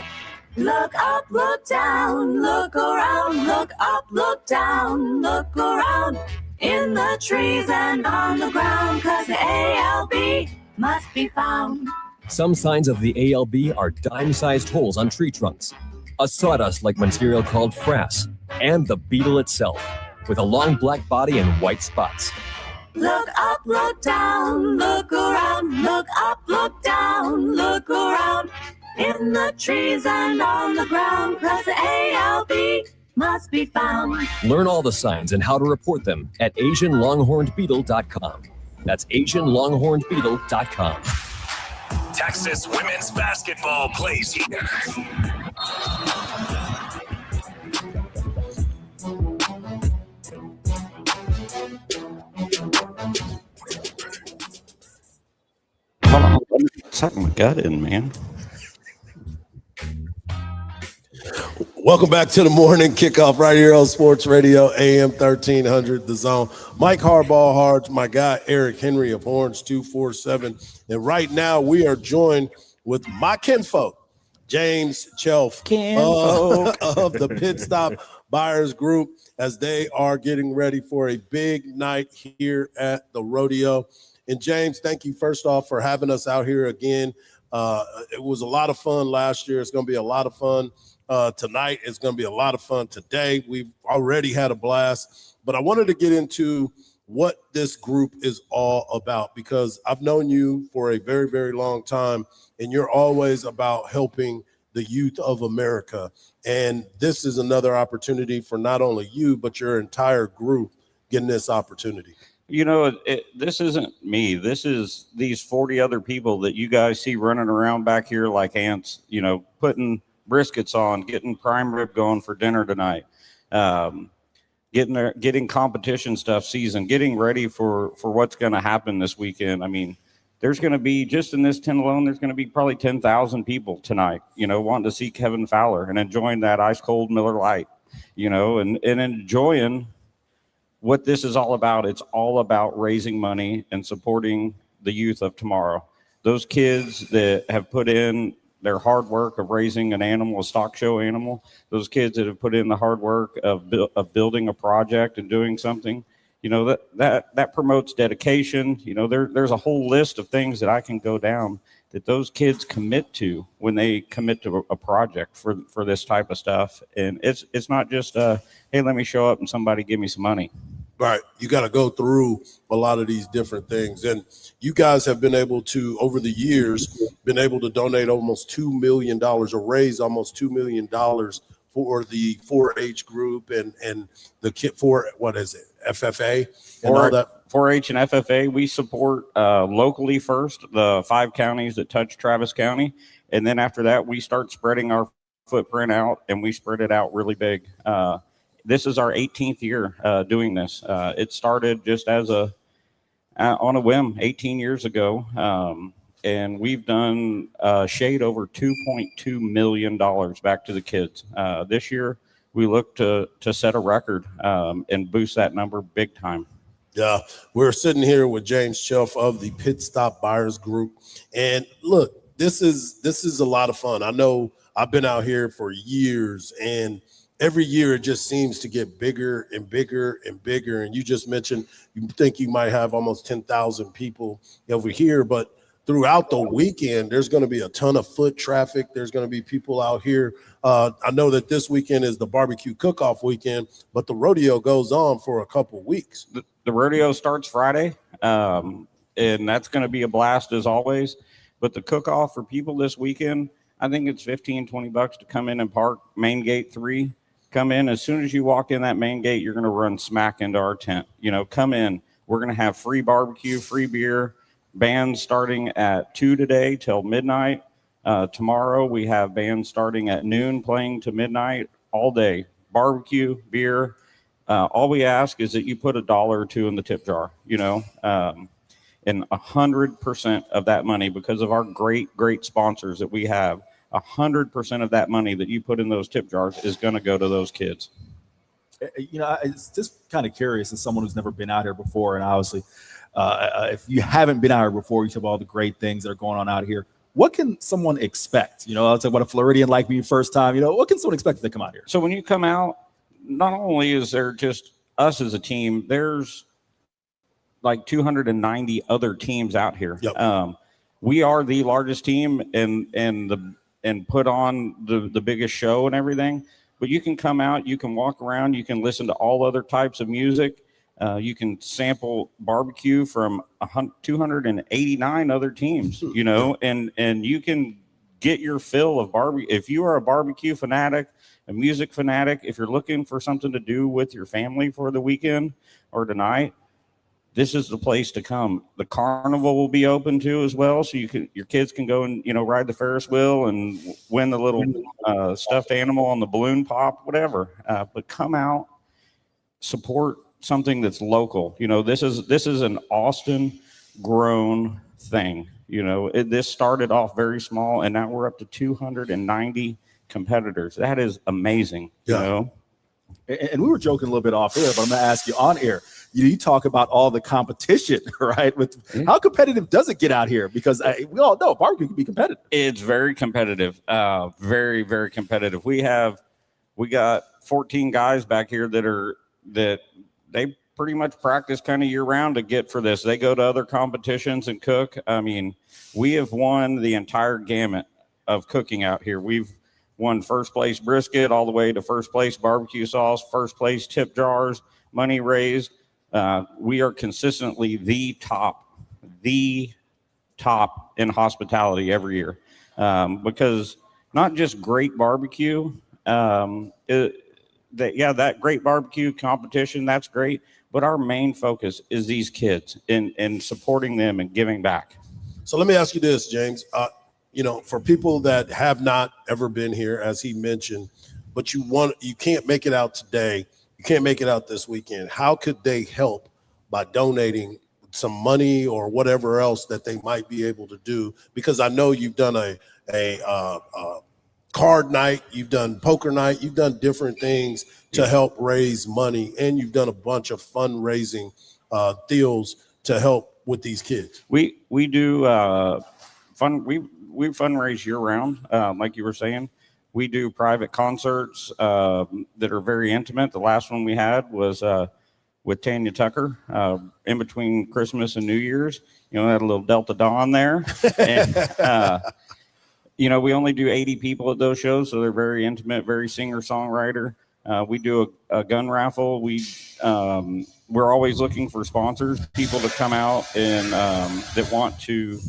Look up, look down, look around, look up, look down, look around. In the trees and on the ground, 'cause the ALB must be found. Some signs of the ALB are dime-sized holes on tree trunks, a sawdust-like material called frass, and the beetle itself, with a long black body and white spots. Look up, look down, look around. Look up, look down, look around. In the trees and on the ground, 'cause the ALB must be found. Learn all the signs and how to report them at AsianLonghornedBeetle.com. That's AsianLonghornedBeetle.com. Texas women's basketball plays here. Hold on, let me suck my gut in, man. Welcome back to the morning kickoff right here on Sports Radio AM 1300 The Zone. Mike Hardball, Hardge, my guy Eric Henry of Horns 247. And right now we are joined with my kinfolk, James Chelf of the Pit Stop Buyers Group, as they are getting ready for a big night here at the rodeo. And James, thank you first off for having us out here again. It was a lot of fun last year. It's going to be a lot of fun tonight. It's going to be a lot of fun today. We've already had a blast, but I wanted to get into what this group is all about, because I've known you for a very, very long time, and you're always about helping the youth of America. And this is another opportunity for not only you, but your entire group getting this opportunity. You know, this isn't me. This is these 40 other people that you guys see running around back here like ants, you know, putting briskets on, getting prime rib going for dinner tonight, getting competition stuff seasoned, getting ready for what's going to happen this weekend. I mean, there's going to be, just in this tent alone, there's going to be probably 10,000 people tonight, you know, wanting to see Kevin Fowler and enjoying that ice cold Miller Lite, you know, and enjoying what this is all about. It's all about raising money and supporting the youth of tomorrow. Those kids that have put in their hard work of raising an animal, a stock show animal, those kids that have put in the hard work of building a project and doing something, you know, that promotes dedication. You know, there's a whole list of things that I can go down that those kids commit to when they commit to a project for this type of stuff. And it's not just, hey, let me show up and somebody give me some money. Right. You got to go through a lot of these different things. And you guys have been able to, over the years, been able to donate almost $2 million or raise almost $2 million for the 4-H group and the kit for, what is it, FFA and all that? 4-H and FFA, we support locally first, the 5 counties that touch Travis County. And then after that, we start spreading our footprint out, and we spread it out really big. This is our 18th year doing this. It started just as on a whim 18 years ago. And we've done shade over $2.2 million back to the kids. This year, we look to set a record and boost that number big time. Yeah, we're sitting here with James Chelf of the Pit Stop Buyers Group. And look, this is a lot of fun. I know I've been out here for years, and every year it just seems to get bigger and bigger and bigger. And you just mentioned you think you might have almost 10,000 people over here, but throughout the weekend, there's going to be a ton of foot traffic. There's going to be people out here. I know that this weekend is the barbecue cook-off weekend, but the rodeo goes on for a couple weeks. The rodeo starts Friday, and that's going to be a blast as always. But the cook-off for people this weekend, I think it's $15-20 to come in and park main gate 3. Come in. As soon as you walk in that main gate, you're going to run smack into our tent. You know, come in. We're going to have free barbecue, free beer. Bands starting at 2 today till midnight. Tomorrow we have bands starting at noon playing to midnight all day. Barbecue, beer. All we ask is that you put $1 or $2 in the tip jar, you know, and 100% of that money, because of our great sponsors that we have, 100% of that money that you put in those tip jars is going to go to those kids. You know, it's just kind of curious as someone who's never been out here before, and obviously, if you haven't been out here before, you talk about all the great things that are going on out here. What can someone expect? You know, I'll say what a Floridian like me first time. You know, what can someone expect if they come out here? So when you come out, not only is there just us as a team, there's like 290 other teams out here. Yep. We are the largest team and put on the biggest show and everything. But you can come out, you can walk around, you can listen to all other types of music. You can sample barbecue from 289 other teams, you know, and you can get your fill of barbecue. If you are a barbecue fanatic, a music fanatic, if you're looking for something to do with your family for the weekend or tonight, this is the place to come. The carnival will be open too as well, so your kids can go and, you know, ride the Ferris wheel and win the little stuffed animal on the balloon pop, whatever. But come out, support something that's local. You know, this is an Austin grown thing. You know, this started off very small, and now we're up to 290 competitors. That is amazing. You know. And we were joking a little bit off air, but I'm going to ask you on air. You talk about all the competition, right? With how competitive does it get out here? Because we all know barbecue can be competitive. It's very competitive, very, very competitive. We got 14 guys back here that they pretty much practice kind of year round to get for this. They go to other competitions and cook. I mean, we have won the entire gamut of cooking out here. We've won first place brisket all the way to first place barbecue sauce, first place tip jars, money raised. We are consistently the top in hospitality every year, because not just great barbecue, that great barbecue competition, that's great, but our main focus is these kids and supporting them and giving back. So let me ask you this, James. You know, for people that have not ever been here, as he mentioned, but you can't make it out today, you can't make it out this weekend, how could they help by donating some money or whatever else that they might be able to do? Because I know you've done a card night, you've done poker night, you've done different things to help raise money, and you've done a bunch of fundraising deals to help with these kids. We do we fundraise year round, like you were saying. We do private concerts that are very intimate. The last one we had was with Tanya Tucker in between Christmas and New Year's. You know, had a little Delta Dawn there. And, you know, we only do 80 people at those shows, so they're very intimate, very singer-songwriter. We do a gun raffle. We're always looking for sponsors, people to come out and that want to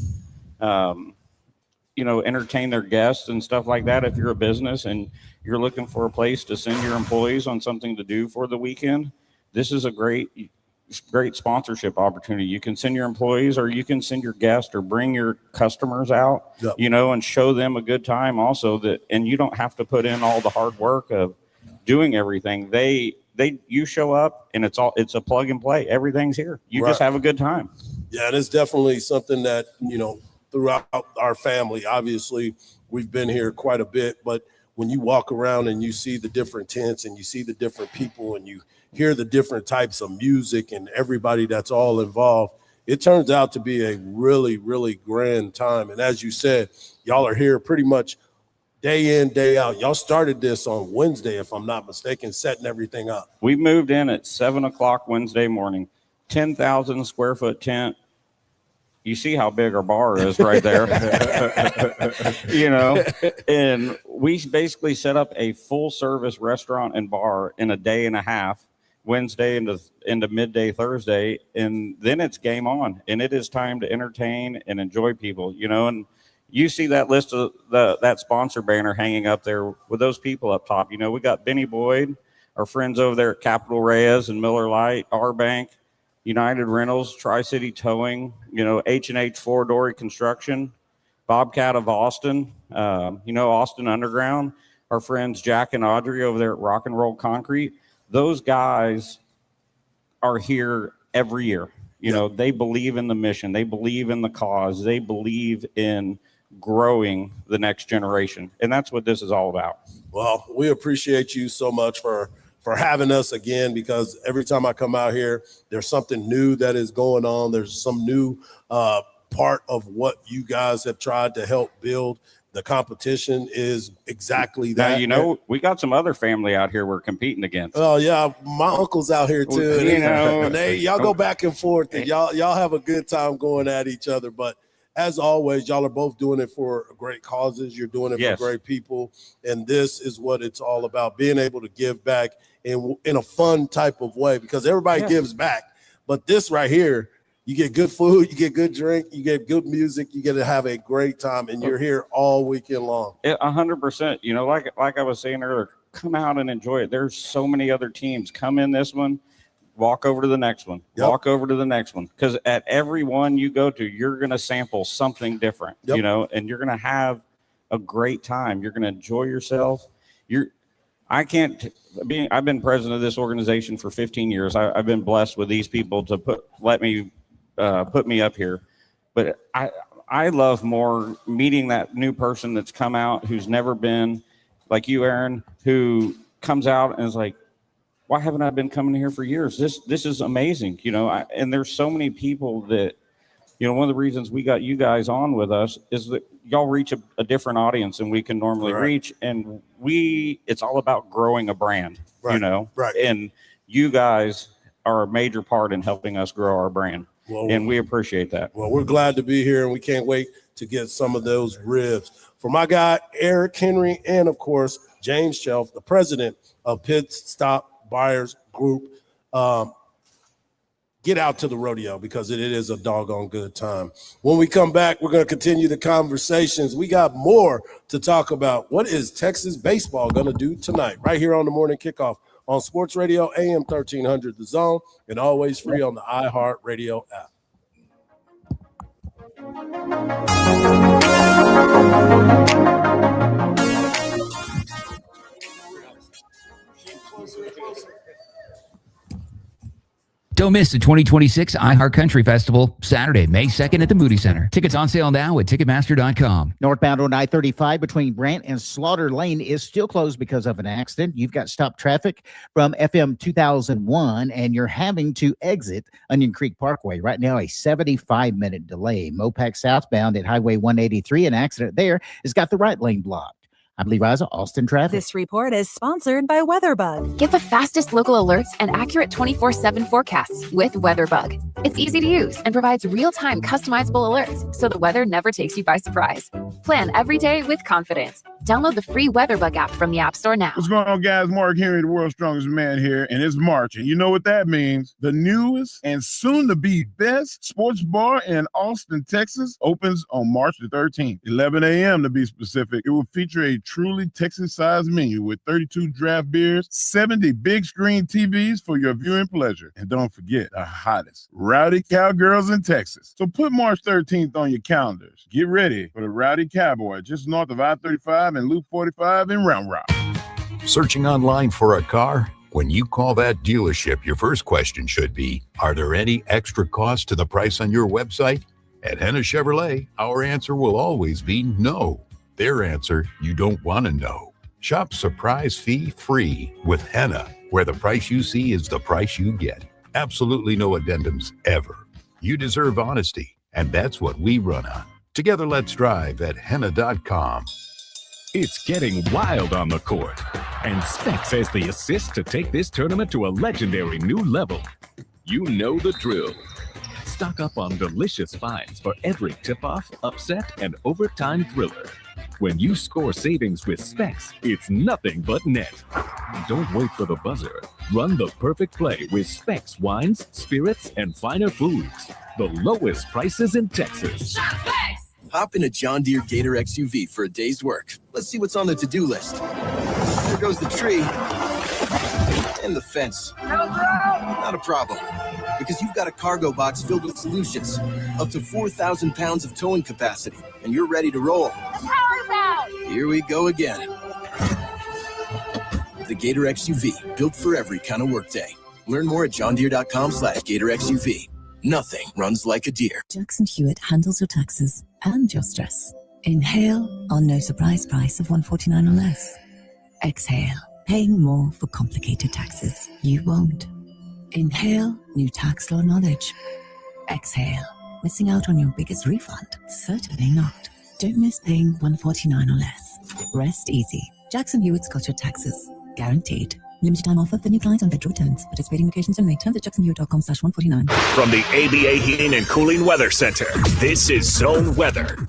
you know, entertain their guests and stuff like that. If you're a business and you're looking for a place to send your employees on something to do for the weekend, this is a great sponsorship opportunity. You can send your employees, or you can send your guests, or bring your customers out, you know, and show them a good time also. And you don't have to put in all the hard work of doing everything. You show up and it's a plug and play. Everything's here. You just have a good time. Yeah, and it's definitely something that, you know, throughout our family, obviously we've been here quite a bit, but when you walk around and you see the different tents and you see the different people and you hear the different types of music and everybody that's all involved, it turns out to be a really, really grand time. And as you said, y'all are here pretty much day in, day out. Y'all started this on Wednesday, if I'm not mistaken, setting everything up. We moved in at 7:00 Wednesday morning, 10,000 square foot tent. You see how big our bar is right there, you know, and we basically set up a full service restaurant and bar in a day and a half, Wednesday into midday Thursday. And then it's game on, and it is time to entertain and enjoy people, you know. And you see that list of that sponsor banner hanging up there with those people up top. You know, we got Benny Boyd, our friends over there at Capital Reyes and Miller Lite, R Bank, United Rentals, Tri-City Towing, you know, H&H Four-Dory Construction, Bobcat of Austin, you know, Austin Underground, our friends Jack and Audrey over there at Rock and Roll Concrete. Those guys are here every year. You know, they believe in the mission. They believe in the cause. They believe in growing the next generation. And that's what this is all about. Well, we appreciate you so much for having us again, because every time I come out here, there's something new that is going on. There's some new part of what you guys have tried to help build. The competition is exactly that. Now, you know, we got some other family out here we're competing against. Oh yeah, my uncle's out here too. You know, and y'all go back and forth, and y'all have a good time going at each other. But as always, y'all are both doing it for great causes. You're doing it for great people. And this is what it's all about, being able to give back in a fun type of way, because everybody gives back. But this right here, you get good food, you get good drink, you get good music, you get to have a great time, and you're here all weekend long. 100%. You know, like I was saying earlier, come out and enjoy it. There's so many other teams. Come in this one, walk over to the next one, walk over to the next one. Because at every one you go to, you're going to sample something different, you know, and you're going to have a great time. You're going to enjoy yourself. I've been president of this organization for 15 years. I've been blessed with these people to put me up here. But I love more meeting that new person that's come out, who's never been, like you, Aaron, who comes out and is like, why haven't I been coming here for years? This is amazing, you know. And there's so many people that, you know, one of the reasons we got you guys on with us is that y'all reach a different audience than we can normally reach. And it's all about growing a brand, you know, and you guys are a major part in helping us grow our brand. Well, and we appreciate that. Well, we're glad to be here, and we can't wait to get some of those ribs. For my guy, Eric Henry, and of course, James Shelf, the president of Pit Stop Buyers Group, get out to the rodeo, because it is a doggone good time. When we come back, we're going to continue the conversations. We got more to talk about. What is Texas baseball going to do tonight? Right here on the Morning Kickoff on Sports Radio, AM 1300 The Zone, and always free on the iHeartRadio app. Don't miss the 2026 iHeart Country Festival, Saturday, May 2nd at the Moody Center. Tickets on sale now at Ticketmaster.com. Northbound on I-35 between Brant and Slaughter Lane is still closed because of an accident. You've got stopped traffic from FM 2001, and you're having to exit Onion Creek Parkway. Right now, a 75-minute delay. Mopac southbound at Highway 183, an accident there has got the right lane blocked. I'm Lee Riza, Austin Traffic. This report is sponsored by WeatherBug. Get the fastest local alerts and accurate 24/7 forecasts with WeatherBug. It's easy to use and provides real-time customizable alerts, so the weather never takes you by surprise. Plan every day with confidence. Download the free WeatherBug app from the App Store now. What's going on, guys? Mark Henry, the world's strongest man here, and it's March. And you know what that means. The newest and soon-to-be best sports bar in Austin, Texas, opens on March the 13th, 11 a.m. to be specific. It will feature a truly Texas-sized menu with 32 draft beers, 70 big-screen TVs for your viewing pleasure. And don't forget, the hottest, Rowdy Cowgirls in Texas. So put March 13th on your calendars. Get ready for the Rowdy Cowboy just north of I-35 and Loop 45 in Round Rock. Searching online for a car? When you call that dealership, your first question should be, are there any extra costs to the price on your website? At Henna Chevrolet, our answer will always be no. Their answer, you don't want to know. Shop surprise fee free with Henna, where the price you see is the price you get. Absolutely no addendums ever. You deserve honesty, and that's what we run on. Together, let's drive at henna.com. It's getting wild on the court, and Specs has the assist to take this tournament to a legendary new level. You know the drill. Stock up on delicious finds for every tip-off, upset, and overtime thriller. When you score savings with Specs, it's nothing but net. Don't wait for the buzzer. Run the perfect play with Specs wines, spirits, and finer foods. The lowest prices in Texas. Hop in a John Deere Gator XUV for a day's work. Let's see what's on the to-do list. There goes the tree. And the fence. Not a problem. Because you've got a cargo box filled with solutions. Up to 4,000 pounds of towing capacity. And you're ready to roll. Power's out! Here we go again. The Gator XUV, built for every kind of workday. Learn more at johndeere.com/Gator XUV. Nothing runs like a deer. Jackson Hewitt handles your taxes and your stress. Inhale on no surprise price of $149 or less. Exhale, paying more for complicated taxes. You won't. Inhale, new tax law knowledge. Exhale, missing out on your biggest refund? Certainly not. Don't miss paying $149 or less. Rest easy. Jackson Hewitt's got your taxes. Guaranteed. Limited time offer for new clients on Metro returns. Participating locations only. Terms at jacksonville.com/149. From the ABA Heating and Cooling Weather Center, this is Zone Weather.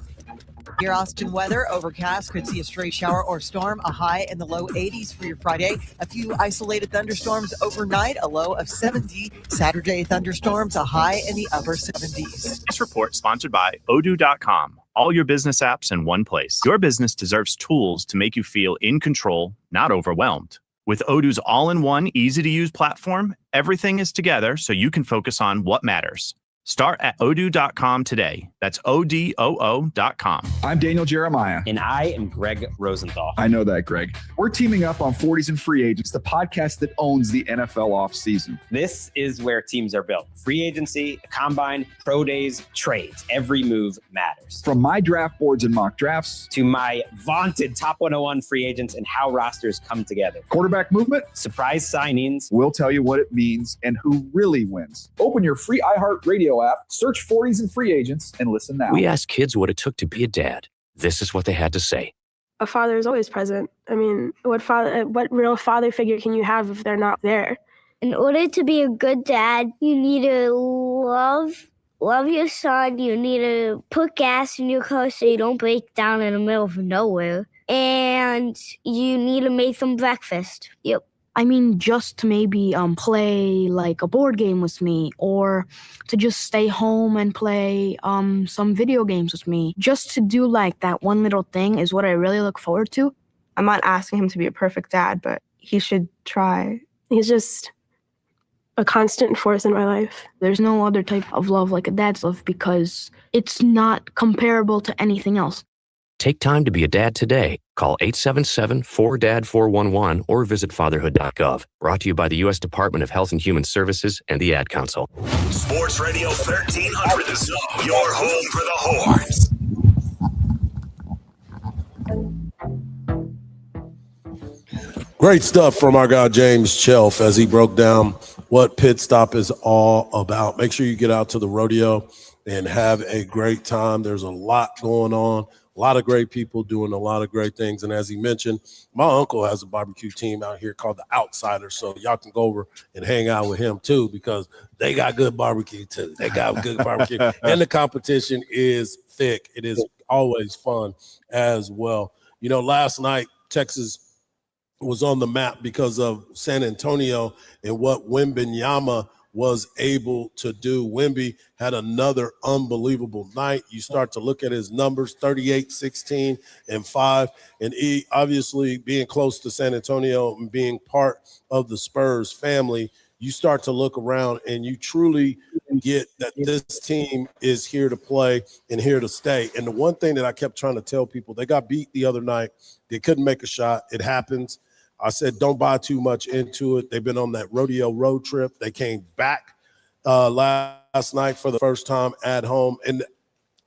Your Austin weather, overcast, could see a stray shower or storm, a high in the low 80s for your Friday. A few isolated thunderstorms overnight, a low of 70. Saturday thunderstorms, a high in the upper 70s. This report sponsored by Odoo.com. All your business apps in one place. Your business deserves tools to make you feel in control, not overwhelmed. With Odoo's all-in-one, easy-to-use platform, everything is together so you can focus on what matters. Start at Odoo.com today. That's ODOO.com. I'm Daniel Jeremiah. And I am Greg Rosenthal. I know that, Greg. We're teaming up on 40s and Free Agents, the podcast that owns the NFL offseason. This is where teams are built. Free agency, combine, pro days, trades. Every move matters. From my draft boards and mock drafts to my vaunted top 101 free agents and how rosters come together. Quarterback movement. Surprise signings. We'll tell you what it means and who really wins. Open your free iHeartRadio app, search 40s and Free Agents, and listen now. We asked kids what it took to be a dad. This is what they had to say. A father is always present. I mean, what real father figure can you have if they're not there? In order to be a good dad, you need to love your son. You need to put gas in your car so you don't break down in the middle of nowhere. And you need to make them breakfast. Yep. I mean, just to maybe play like a board game with me, or to just stay home and play some video games with me. Just to do like that one little thing is what I really look forward to. I'm not asking him to be a perfect dad, but he should try. He's just a constant force in my life. There's no other type of love like a dad's love because it's not comparable to anything else. Take time to be a dad today. Call 877-4DAD-411 or visit fatherhood.gov. Brought to you by the U.S. Department of Health and Human Services and the Ad Council. Sports Radio 1300 The Zone, your home for the Horns. Great stuff from our guy James Chelf as he broke down what Pit Stop is all about. Make sure you get out to the rodeo and have a great time. There's a lot going on. A lot of great people doing a lot of great things. And as he mentioned, my uncle has a barbecue team out here called the Outsiders. So y'all can go over and hang out with him too, because they got good barbecue too. They got good barbecue. And the competition is thick. It is always fun as well. You know, last night, Texas was on the map because of San Antonio and what Wembanyama was able to do. Wemby had another unbelievable night. You start to look at his numbers, 38, 16, and 5. And he, obviously, being close to San Antonio and being part of the Spurs family, you start to look around and you truly get that this team is here to play and here to stay. And the one thing that I kept trying to tell people, they got beat the other night. They couldn't make a shot. It happens. I said, don't buy too much into it. They've been on that rodeo road trip. They came back last night for the first time at home. And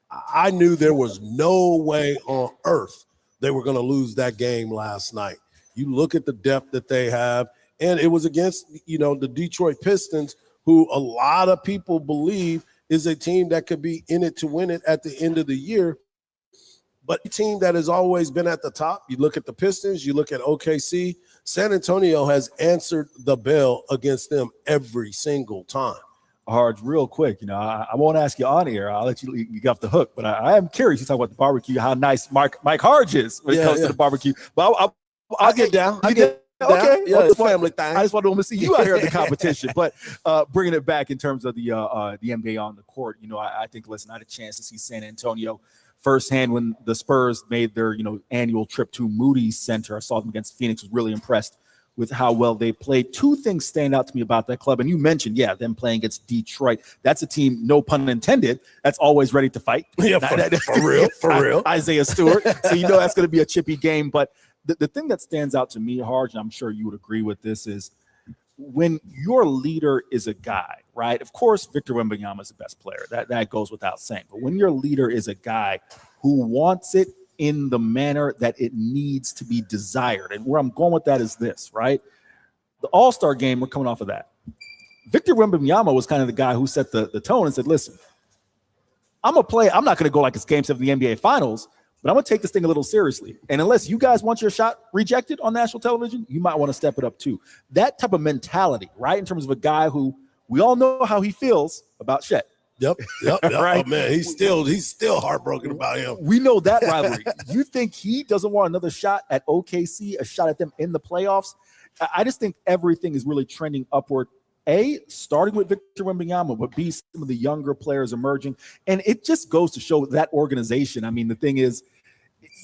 I knew there was no way on earth they were going to lose that game last night. You look at the depth that they have, and it was against, you know, the Detroit Pistons, who a lot of people believe is a team that could be in it to win it at the end of the year. But a team that has always been at the top, you look at the Pistons, you look at OKC, San Antonio has answered the bell against them every single time. Hardge, real quick, you know, I won't ask you on here. I'll let you get off the hook, but I am curious. You talk about the barbecue, how nice Mike Hardge is when it comes to the barbecue. But I'll get down. Okay. Yeah, it's family thing. I just want to see you out here in the competition. But bringing it back in terms of the NBA on the court, you know, I think, listen, I had a chance to see San Antonio firsthand when the Spurs made their, you know, annual trip to Moody Center. I saw them against Phoenix, was really impressed with how well they played. Two things stand out to me about that club. And you mentioned, them playing against Detroit. That's a team, no pun intended, that's always ready to fight. Yeah, for real. Isaiah Stewart. So you know that's going to be a chippy game. But the thing that stands out to me, Hardge, and I'm sure you would agree with this, is when your leader is a guy, right? Of course, Victor Wembanyama is the best player. That goes without saying. But when your leader is a guy who wants it in the manner that it needs to be desired, and where I'm going with that is this, right? The All-Star game, we're coming off of that. Victor Wembanyama was kind of the guy who set the tone and said, listen, I'm going to play. I'm not going to go like it's Game 7 of the NBA Finals, but I'm going to take this thing a little seriously. And unless you guys want your shot rejected on national television, you might want to step it up too. That type of mentality, right, in terms of a guy who we all know how he feels about Chet. Yep. Right? Oh, man, he's still heartbroken about him. We know that rivalry. You think he doesn't want another shot at OKC, a shot at them in the playoffs? I just think everything is really trending upward. A, starting with Victor Wembanyama, but B, some of the younger players emerging. And it just goes to show that organization. I mean, the thing is,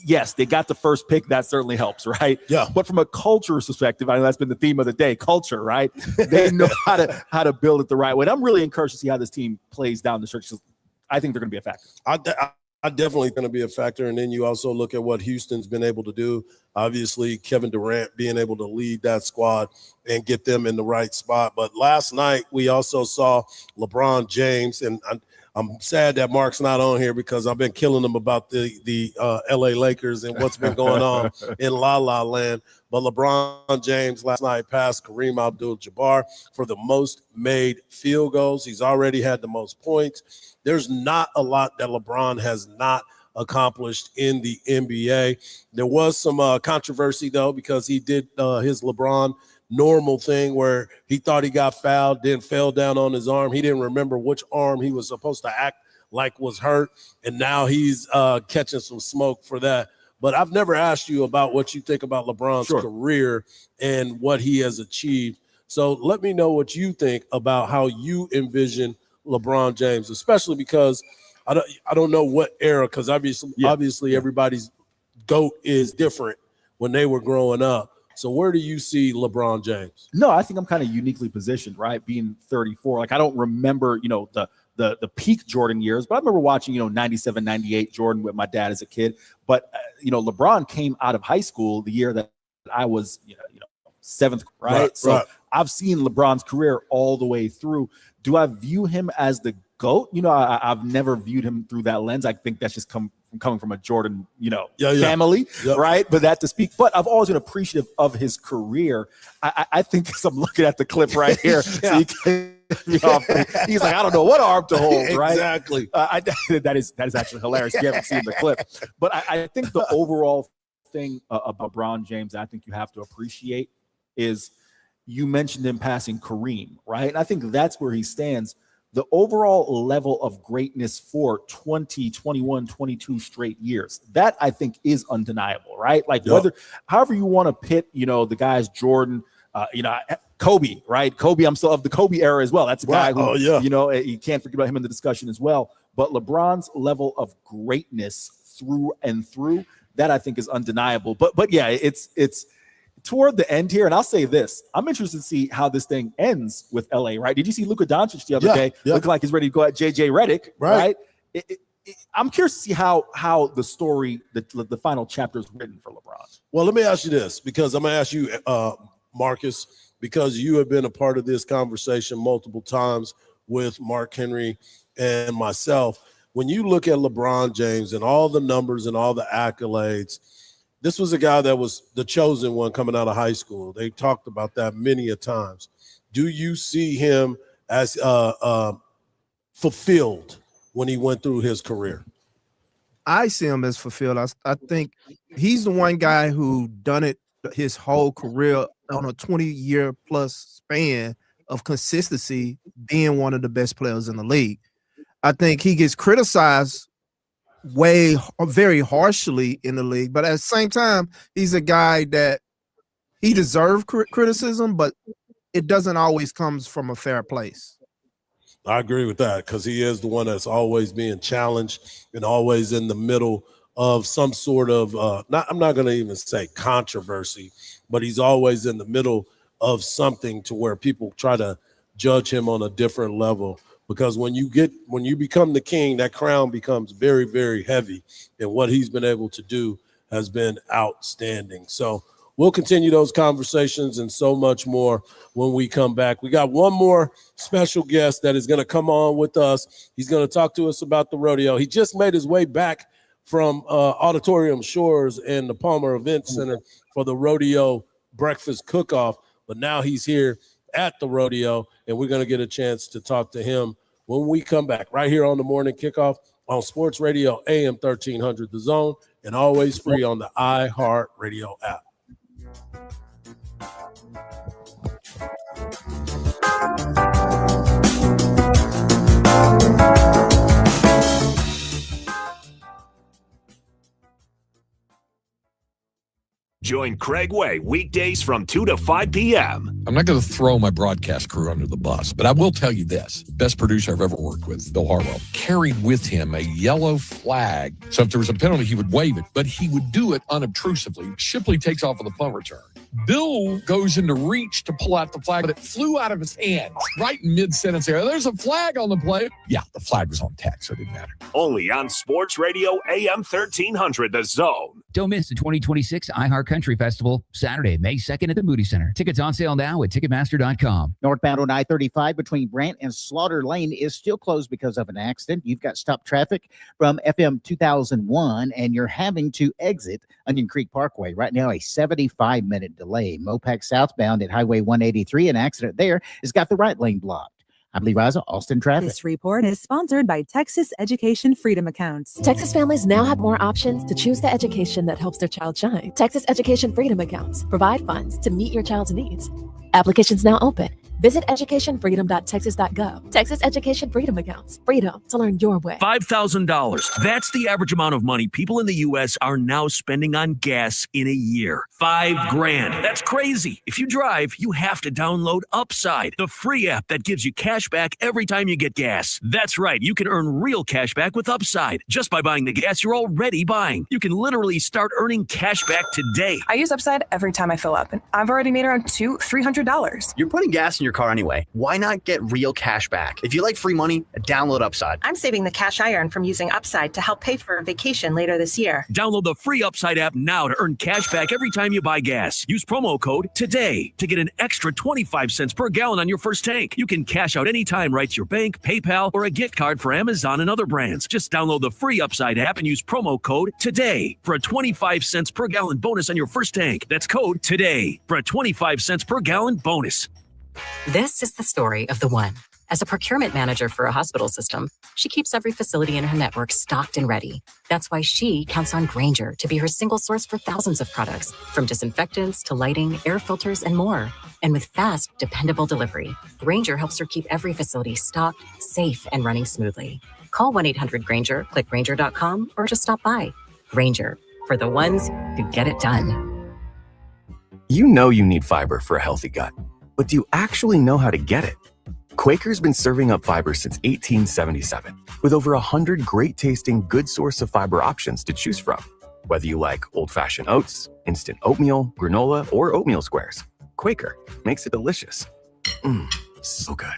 yes, they got the first pick. That certainly helps, right? Yeah. But from a culture perspective, I know that's been the theme of the day, culture, right? They know how to build it the right way. And I'm really encouraged to see how this team plays down the stretch. I think they're going to be a factor. I definitely going to be a factor. And then you also look at what Houston's been able to do. Obviously, Kevin Durant being able to lead that squad and get them in the right spot. But last night, we also saw LeBron James, and I'm sad that Mark's not on here because I've been killing him about the LA Lakers and what's been going on in La La Land. But LeBron James last night passed Kareem Abdul-Jabbar for the most made field goals. He's already had the most points. There's not a lot that LeBron has not accomplished in the NBA. There was some controversy, though, because he did his LeBron normal thing where he thought he got fouled, then fell down on his arm. He didn't remember which arm he was supposed to act like was hurt, and now he's catching some smoke for that. But I've never asked you about what you think about LeBron's career and what he has achieved. So let me know what you think about how you envision LeBron James, especially because I don't know what era, because obviously everybody's GOAT is different when they were growing up. So where do you see LeBron James? No, I think I'm kind of uniquely positioned, right? Being 34. Like, I don't remember, the peak Jordan years, but I remember watching, 97, 98 Jordan with my dad as a kid. But, LeBron came out of high school the year that I was, seventh, right? So I've seen LeBron's career all the way through. Do I view him as the GOAT? I've never viewed him through that lens. I think that's just coming from a Jordan, family, right? But that to speak. But I've always been appreciative of his career. I think as I'm looking at the clip right here, so you can, he's like, I don't know what arm to hold, right? Exactly. That is actually hilarious if you haven't seen the clip. But I think the overall thing about LeBron James I think you have to appreciate is you mentioned him passing Kareem, right? And I think that's where he stands. The overall level of greatness for 20, 21, 22 straight years, that I think is undeniable, right? Like however you want to pit, the guys, Jordan, Kobe, right? Kobe, I'm still of the Kobe era as well. That's a guy who, you can't forget about him in the discussion as well. But LeBron's level of greatness through and through, that I think is undeniable. But yeah, it's toward the end here, and I'll say this: I'm interested to see how this thing ends with LA. Right? Did you see Luka Doncic the other day looking like he's ready to go at JJ Redick? Right? I'm curious to see how the story, the final chapter is written for LeBron. Well, let me ask you this, because I'm going to ask you, Marcus, because you have been a part of this conversation multiple times with Mark Henry and myself. When you look at LeBron James and all the numbers and all the accolades, this was a guy that was the chosen one coming out of high school. They talked about that many a times. Do you see him as fulfilled when he went through his career? I see him as fulfilled. I think he's the one guy who done it his whole career on a 20-year plus span of consistency, being one of the best players in the league. I think he gets criticized very harshly in the league, but at the same time, he's a guy that he deserves criticism, but it doesn't always comes from a fair place. I agree with that, because he is the one that's always being challenged and always in the middle of some sort of I'm not going to even say controversy, but he's always in the middle of something to where people try to judge him on a different level. Because when you become the king, that crown becomes very, very heavy. And what he's been able to do has been outstanding. So we'll continue those conversations and so much more when we come back. We got one more special guest that is going to come on with us. He's going to talk to us about the rodeo. He just made his way back from Auditorium Shores and the Palmer Event Center for the rodeo breakfast cook-off. But now he's here at the rodeo, and we're going to get a chance to talk to him when we come back right here on the Morning Kickoff on Sports Radio AM 1300 The Zone and always free on the iHeartRadio app. Join Craig Way weekdays from 2 to 5 p.m. I'm not going to throw my broadcast crew under the bus, but I will tell you this. Best producer I've ever worked with, Bill Hardball, carried with him a yellow flag. So if there was a penalty, he would wave it, but he would do it unobtrusively. Shipley takes off with a punt return. Bill goes into reach to pull out the flag, but it flew out of his hands right in mid-sentence there. There's a flag on the play. Yeah, the flag was on text, so it didn't matter. Only on Sports Radio AM 1300, The Zone. Don't miss the 2026 iHeart Country Festival, Saturday, May 2nd at the Moody Center. Tickets on sale now at Ticketmaster.com. Northbound on I-35 between Brant and Slaughter Lane is still closed because of an accident. You've got stopped traffic from FM 2001, and you're having to exit Onion Creek Parkway. Right now, a 75-minute delay. Mopac southbound at Highway 183, an accident there has got the right lane blocked. I'm Lee Riza, Austin Traffic. This report is sponsored by Texas Education Freedom Accounts. Texas families now have more options to choose the education that helps their child shine. Texas Education Freedom Accounts provide funds to meet your child's needs. Applications now open. Visit educationfreedom.texas.gov. Texas Education Freedom Accounts. Freedom to learn your way. $5,000. That's the average amount of money people in the U.S. are now spending on gas in a year. $5,000. That's crazy. If you drive, you have to download Upside, the free app that gives you cash back every time you get gas. That's right. You can earn real cash back with Upside just by buying the gas you're already buying. You can literally start earning cash back today. I use Upside every time I fill up, and I've already made around $300. You're putting gas in your car anyway. Why not get real cash back? If you like free money, download Upside. I'm saving the cash I earn from using Upside to help pay for a vacation later this year. Download the free Upside app now to earn cash back every time you buy gas. Use promo code TODAY to get an extra 25 cents per gallon on your first tank. You can cash out anytime right to your bank, PayPal, or a gift card for Amazon and other brands. Just download the free Upside app and use promo code TODAY for a 25 cents per gallon bonus on your first tank. That's code TODAY for a 25 cents per gallon bonus. This is the story of the one. As a procurement manager for a hospital system, she keeps every facility in her network stocked and ready. That's why she counts on Grainger to be her single source for thousands of products, from disinfectants to lighting, air filters, and more. And with fast, dependable delivery, Grainger helps her keep every facility stocked, safe, and running smoothly. Call 1-800-GRAINGER, click Grainger.com, or just stop by. Grainger, for the ones who get it done. You know you need fiber for a healthy gut, but do you actually know how to get it? Quaker's been serving up fiber since 1877, with over 100 great-tasting, good source of fiber options to choose from. Whether you like old-fashioned oats, instant oatmeal, granola, or oatmeal squares, Quaker makes it delicious. So good.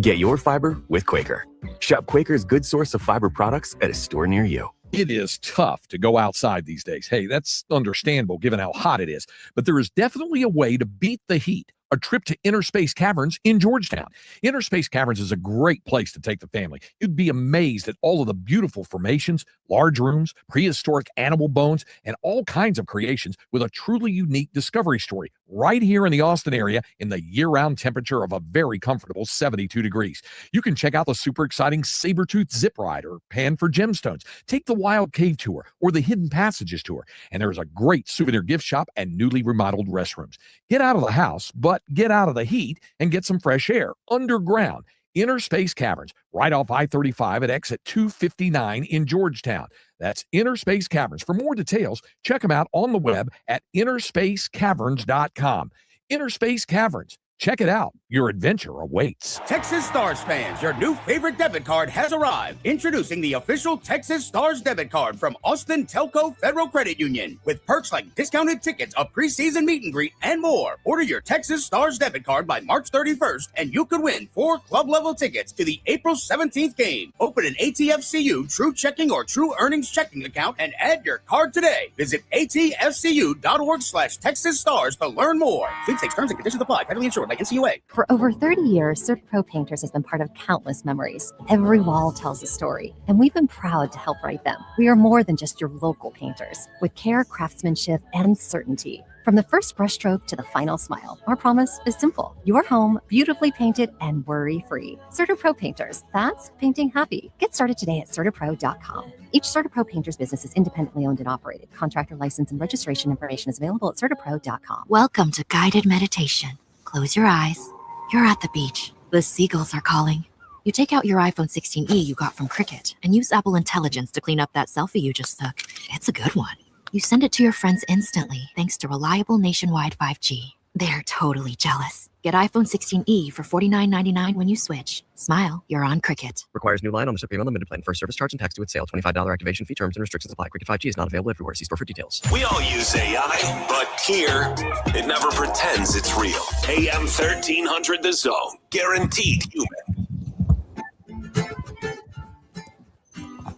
Get your fiber with Quaker. Shop Quaker's good source of fiber products at a store near you. It is tough to go outside these days. Hey, that's understandable given how hot it is. But there is definitely a way to beat the heat. A trip to Inner Space Caverns in Georgetown. Inner Space Caverns is a great place to take the family. You'd be amazed at all of the beautiful formations, large rooms, prehistoric animal bones, and all kinds of creations with a truly unique discovery story right here in the Austin area in the year-round temperature of a very comfortable 72 degrees. You can check out the super exciting Sabertooth Zip Ride or Pan for Gemstones. Take the Wild Cave Tour or the Hidden Passages Tour. And there's a great souvenir gift shop and newly remodeled restrooms. Get out of the house, but get out of the heat and get some fresh air underground. Inner Space Caverns, right off I-35 at exit 259 in Georgetown. That's Inner Space Caverns. For more details, check them out on the web at innerspacecaverns.com. Inner Space Caverns. Check it out. Your adventure awaits. Texas Stars fans, your new favorite debit card has arrived. Introducing the official Texas Stars debit card from Austin Telco Federal Credit Union. With perks like discounted tickets, a preseason meet and greet, and more. Order your Texas Stars debit card by March 31st, and you could win 4 club-level tickets to the April 17th game. Open an ATFCU True Checking or True Earnings checking account and add your card today. Visit atfcu.org/Texas Stars to learn more. Sweepstakes terms and conditions apply. Federally insured by NCUA. For over 30 years, CertPro Painters has been part of countless memories. Every wall tells a story, and we've been proud to help write them. We are more than just your local painters, with care, craftsmanship, and certainty. From the first brushstroke to the final smile, our promise is simple. Your home, beautifully painted and worry-free. CertaPro Painters, that's painting happy. Get started today at CertaPro.com. Each CertaPro Painters business is independently owned and operated. Contractor license and registration information is available at CertaPro.com. Welcome to guided meditation. Close your eyes. You're at the beach. The seagulls are calling. You take out your iPhone 16e you got from Cricket and use Apple Intelligence to clean up that selfie you just took. It's a good one. You send it to your friends instantly thanks to reliable nationwide 5G. They're totally jealous. Get iPhone 16e for $49.99 when you switch. Smile, you're on Cricket. Requires new line on the Supreme Unlimited plan. First service charge and tax due at sale. $25 activation fee. Terms and restrictions apply. Cricket 5G is not available everywhere. See store for details. We all use AI, but here, it never pretends it's real. AM 1300 The Zone. Guaranteed human.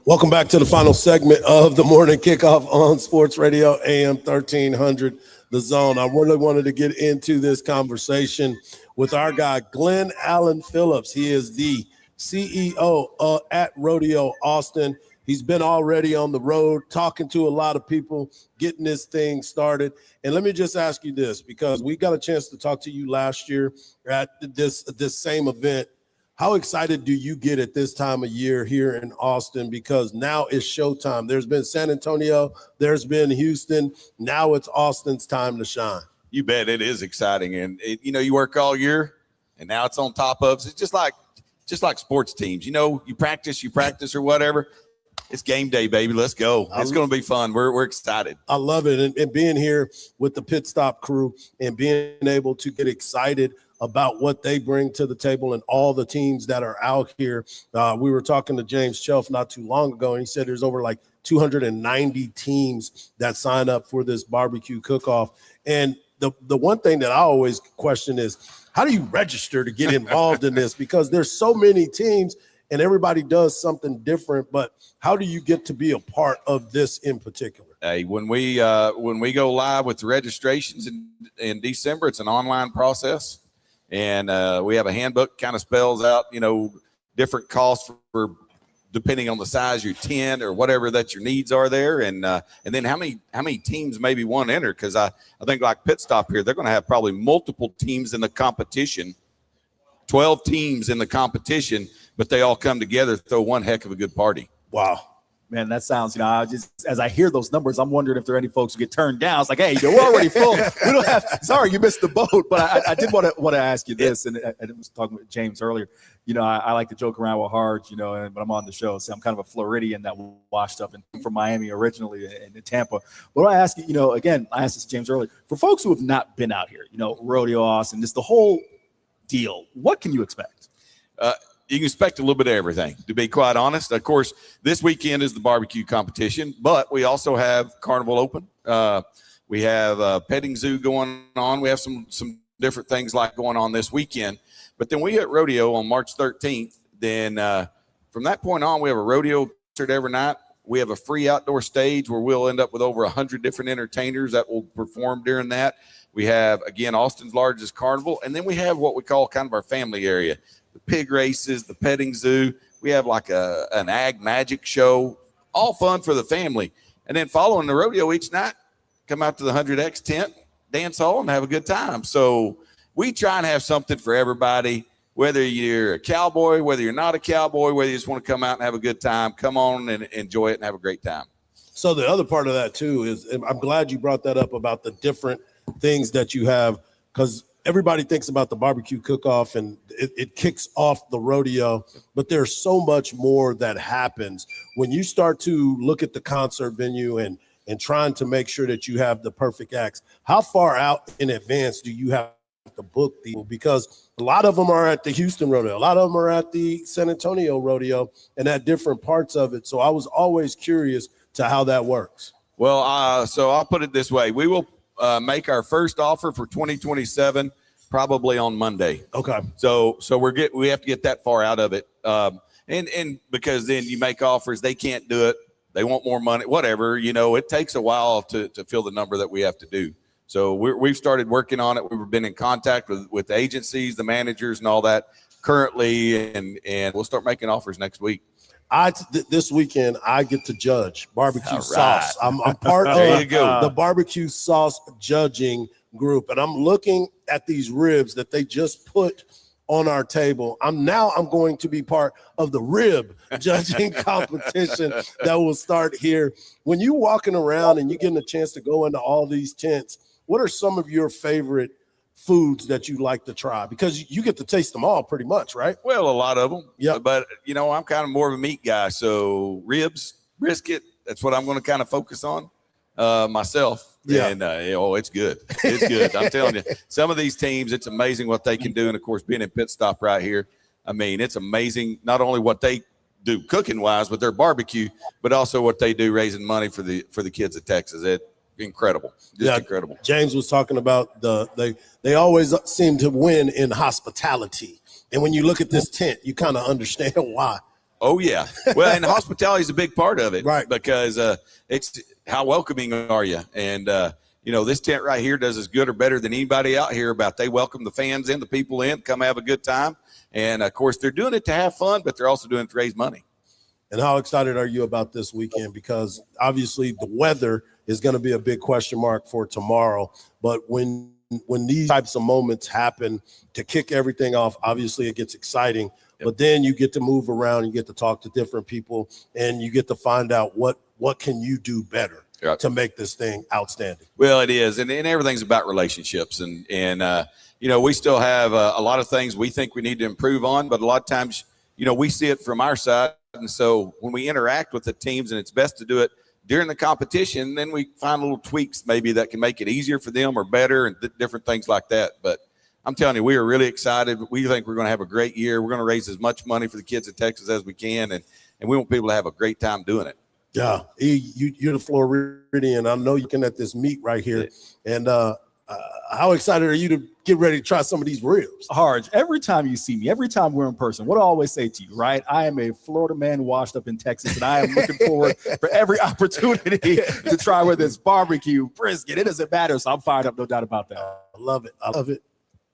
Welcome back to the final segment of the morning kickoff on Sports Radio AM 1300 The Zone. I really wanted to get into this conversation with our guy, Glenn Allen Phillips. He is the CEO at Rodeo Austin. He's been already on the road talking to a lot of people, getting this thing started. And let me just ask you this, because we got a chance to talk to you last year at this same event. How excited do you get at this time of year here in Austin? Because now it's showtime. There's been San Antonio, there's been Houston. Now it's Austin's time to shine. You bet it is exciting. And, you work all year, and now it's on top of us. It's just like sports teams. You practice or whatever. It's game day, baby. Let's go. It's going to be fun. We're excited. I love it. And being here with the Pit Stop crew and being able to get excited about what they bring to the table and all the teams that are out here. We were talking to James Chelf not too long ago, and he said there's over like 290 teams that sign up for this barbecue cook-off. And the one thing that I always question is, how do you register to get involved in this? Because there's so many teams and everybody does something different, but how do you get to be a part of this in particular? Hey, when we go live with the registrations in December, it's an online process. And we have a handbook kind of spells out, different costs for depending on the size of your tent or whatever that your needs are there. And then how many teams maybe want to enter? Because I think like Pit Stop here, they're going to have probably multiple teams in the competition, 12 teams in the competition, but they all come together, throw one heck of a good party. Wow. Man, that sounds, as I hear those numbers, I'm wondering if there are any folks who get turned down. It's like, hey, we're already full. We don't have, sorry, you missed the boat. But I did want to ask you this, and I was talking with James earlier. I like to joke around with Hardge, but I'm on the show. So I'm kind of a Floridian that washed up from Miami originally and in Tampa. But I ask you, again, I asked this to James earlier, for folks who have not been out here, Rodeo Austin, just the whole deal, what can you expect? You can expect a little bit of everything, to be quite honest. Of course, this weekend is the barbecue competition, but we also have Carnival Open. We have petting zoo going on. We have some different things like going on this weekend. But then we hit rodeo on March 13th. Then from that point on, we have a rodeo concert every night. We have a free outdoor stage where we'll end up with over 100 different entertainers that will perform during that. We have, again, Austin's largest carnival. And then we have what we call kind of our family area. The pig races, the petting zoo. We have like an ag magic show, all fun for the family. And then following the rodeo each night, come out to the 100X tent, dance hall, and have a good time. So we try and have something for everybody, whether you're a cowboy, whether you're not a cowboy, whether you just want to come out and have a good time, come on and enjoy it and have a great time. So the other part of that too is, and I'm glad you brought that up about the different things that you have, because everybody thinks about the barbecue cook-off and it kicks off the rodeo, but there's so much more that happens when you start to look at the concert venue and trying to make sure that you have the perfect acts. How far out in advance do you have to book people? Because a lot of them are at the Houston rodeo, a lot of them are at the San Antonio rodeo and at different parts of it. So I was always curious to how that works. Well, so I'll put it this way. We will make our first offer for 2027 probably on Monday. Okay. So we have to get that far out of it. And because then you make offers, they can't do it. They want more money, whatever, it takes a while to fill the number that we have to do. So we've started working on it. We've been in contact with the agencies, the managers and all that currently, and we'll start making offers next week. This weekend I get to judge barbecue All sauce. right. I'm part of There you go. the barbecue sauce judging group, and I'm looking at these ribs that they just put on our table. I'm going to be part of the rib judging competition that will start here. When you're walking around and you're getting a chance to go into all these tents, what are some of your favorite foods that you like to try? Because you get to taste them all pretty much, right? Well, a lot of them. Yeah. But, I'm kind of more of a meat guy. So ribs, brisket, that's what I'm going to kind of focus on myself. Yeah. And, it's good. It's good. I'm telling you, some of these teams, it's amazing what they can do. And, of course, being in Pit Stop right here, I mean, it's amazing not only what they do cooking-wise with their barbecue, but also what they do raising money for the kids at Texas. It's incredible. Just incredible. James was talking about they always seem to win in hospitality. And when you look at this tent, you kind of understand why. Oh, yeah. Well, and hospitality is a big part of it. Right. Because it's how welcoming are you? And, this tent right here does as good or better than anybody out here about they welcome the fans in, the people in, come have a good time. And, of course, they're doing it to have fun, but they're also doing it to raise money. And how excited are you about this weekend? Because obviously the weather is going to be a big question mark for tomorrow. But when these types of moments happen to kick everything off, obviously it gets exciting. Yep. But then you get to move around, you get to talk to different people, and you get to find out what can you do better to make this thing outstanding. Well, it is. And everything's about relationships. And we still have a lot of things we think we need to improve on. But a lot of times, we see it from our side. And so when we interact with the teams, and it's best to do it during the competition, then we find little tweaks maybe that can make it easier for them or better and different things like that. But I'm telling you, we are really excited. We think we're going to have a great year. We're going to raise as much money for the kids of Texas as we can, and we want people to have a great time doing it. Yeah, you're the Floridian. I know you're looking at this meat right here. And how excited are you to get ready to try some of these ribs? Hardge, every time you see me, every time we're in person, what I always say to you, right? I am a Florida man washed up in Texas, and I am looking forward for every opportunity to try with this barbecue, brisket. It doesn't matter, so I'm fired up, no doubt about that. I love it. I love it.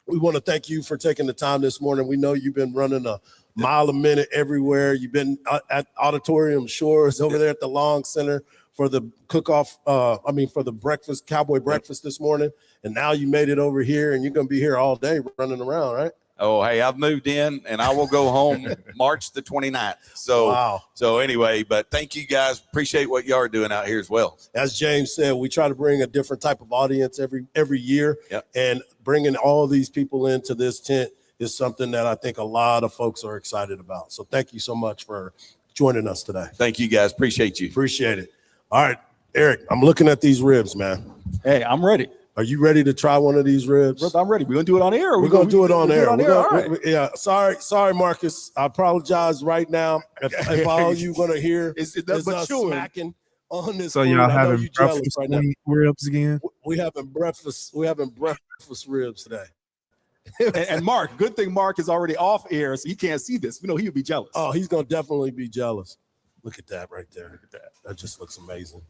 We want to thank you for taking the time this morning. We know you've been running a mile a minute everywhere. You've been at Auditorium Shores over there at the Long Center for the cook-off, for the breakfast, cowboy breakfast this morning. And now you made it over here, and you're going to be here all day running around, right? Oh, hey, I've moved in, and I will go home March the 29th. So, wow. So anyway, but thank you guys. Appreciate what you are doing out here as well. As James said, we try to bring a different type of audience every year. Yep. And bringing all these people into this tent is something that I think a lot of folks are excited about. So thank you so much for joining us today. Thank you, guys. Appreciate you. Appreciate it. All right, Eric, I'm looking at these ribs, man. Hey, I'm ready. Are you ready to try one of these ribs? Brother, I'm ready. We're going to do it on air. We're going to do it on air. All right. Yeah. Sorry, Marcus. I apologize right now. If all you're going to hear is us smacking on this. So y'all having breakfast right ribs again? We having breakfast. We having breakfast ribs today. and Mark, good thing Mark is already off air, so he can't see this. He would be jealous. Oh, he's going to definitely be jealous. Look at that right there. Look at that. That just looks amazing.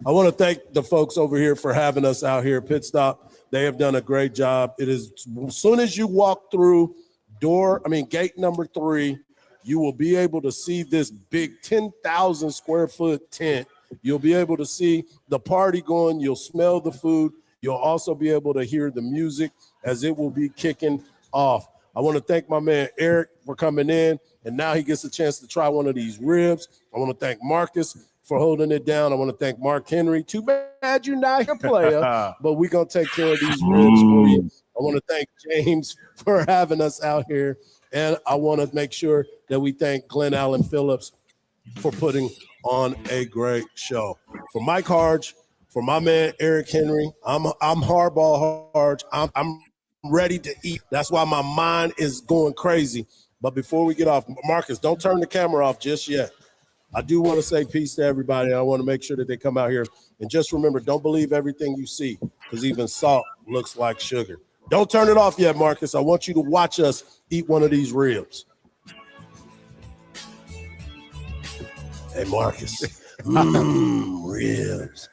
I want to thank the folks over here for having us out here at Pit Stop. They have done a great job. It is as soon as you walk through gate number 3, you will be able to see this big 10,000 square foot tent. You'll be able to see the party going. You'll smell the food. You'll also be able to hear the music as it will be kicking off. I want to thank my man Eric for coming in, and now he gets a chance to try one of these ribs. I want to thank Marcus for holding it down. I want to thank Mark Henry. Too bad you're not here, player, but we're going to take care of these ribs for you. I want to thank James for having us out here, and I want to make sure that we thank Glenn Allen Phillips for putting on a great show. For Mike Hardge, for my man Eric Henry, I'm Hardball Hardge. I'm ready to eat. That's why my mind is going crazy. But before we get off, Marcus, don't turn the camera off just yet. I do want to say peace to everybody. I want to make sure that they come out here. And just remember, don't believe everything you see, because even salt looks like sugar. Don't turn it off yet, Marcus. I want you to watch us eat one of these ribs. Hey, Marcus. Ribs.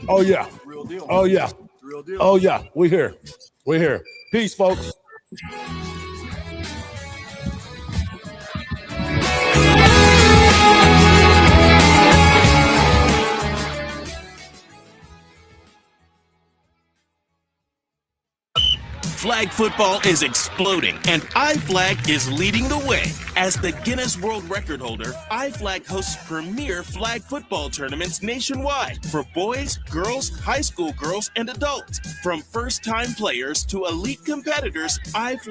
Oh, yeah. Real deal. Oh, yeah. Real deal. Oh, yeah. We're here. We're here. Peace, folks. Flag football is exploding, and iFlag is leading the way. As the Guinness World Record holder, iFlag hosts premier flag football tournaments nationwide for boys, girls, high school girls, and adults. From first-time players to elite competitors, iFlag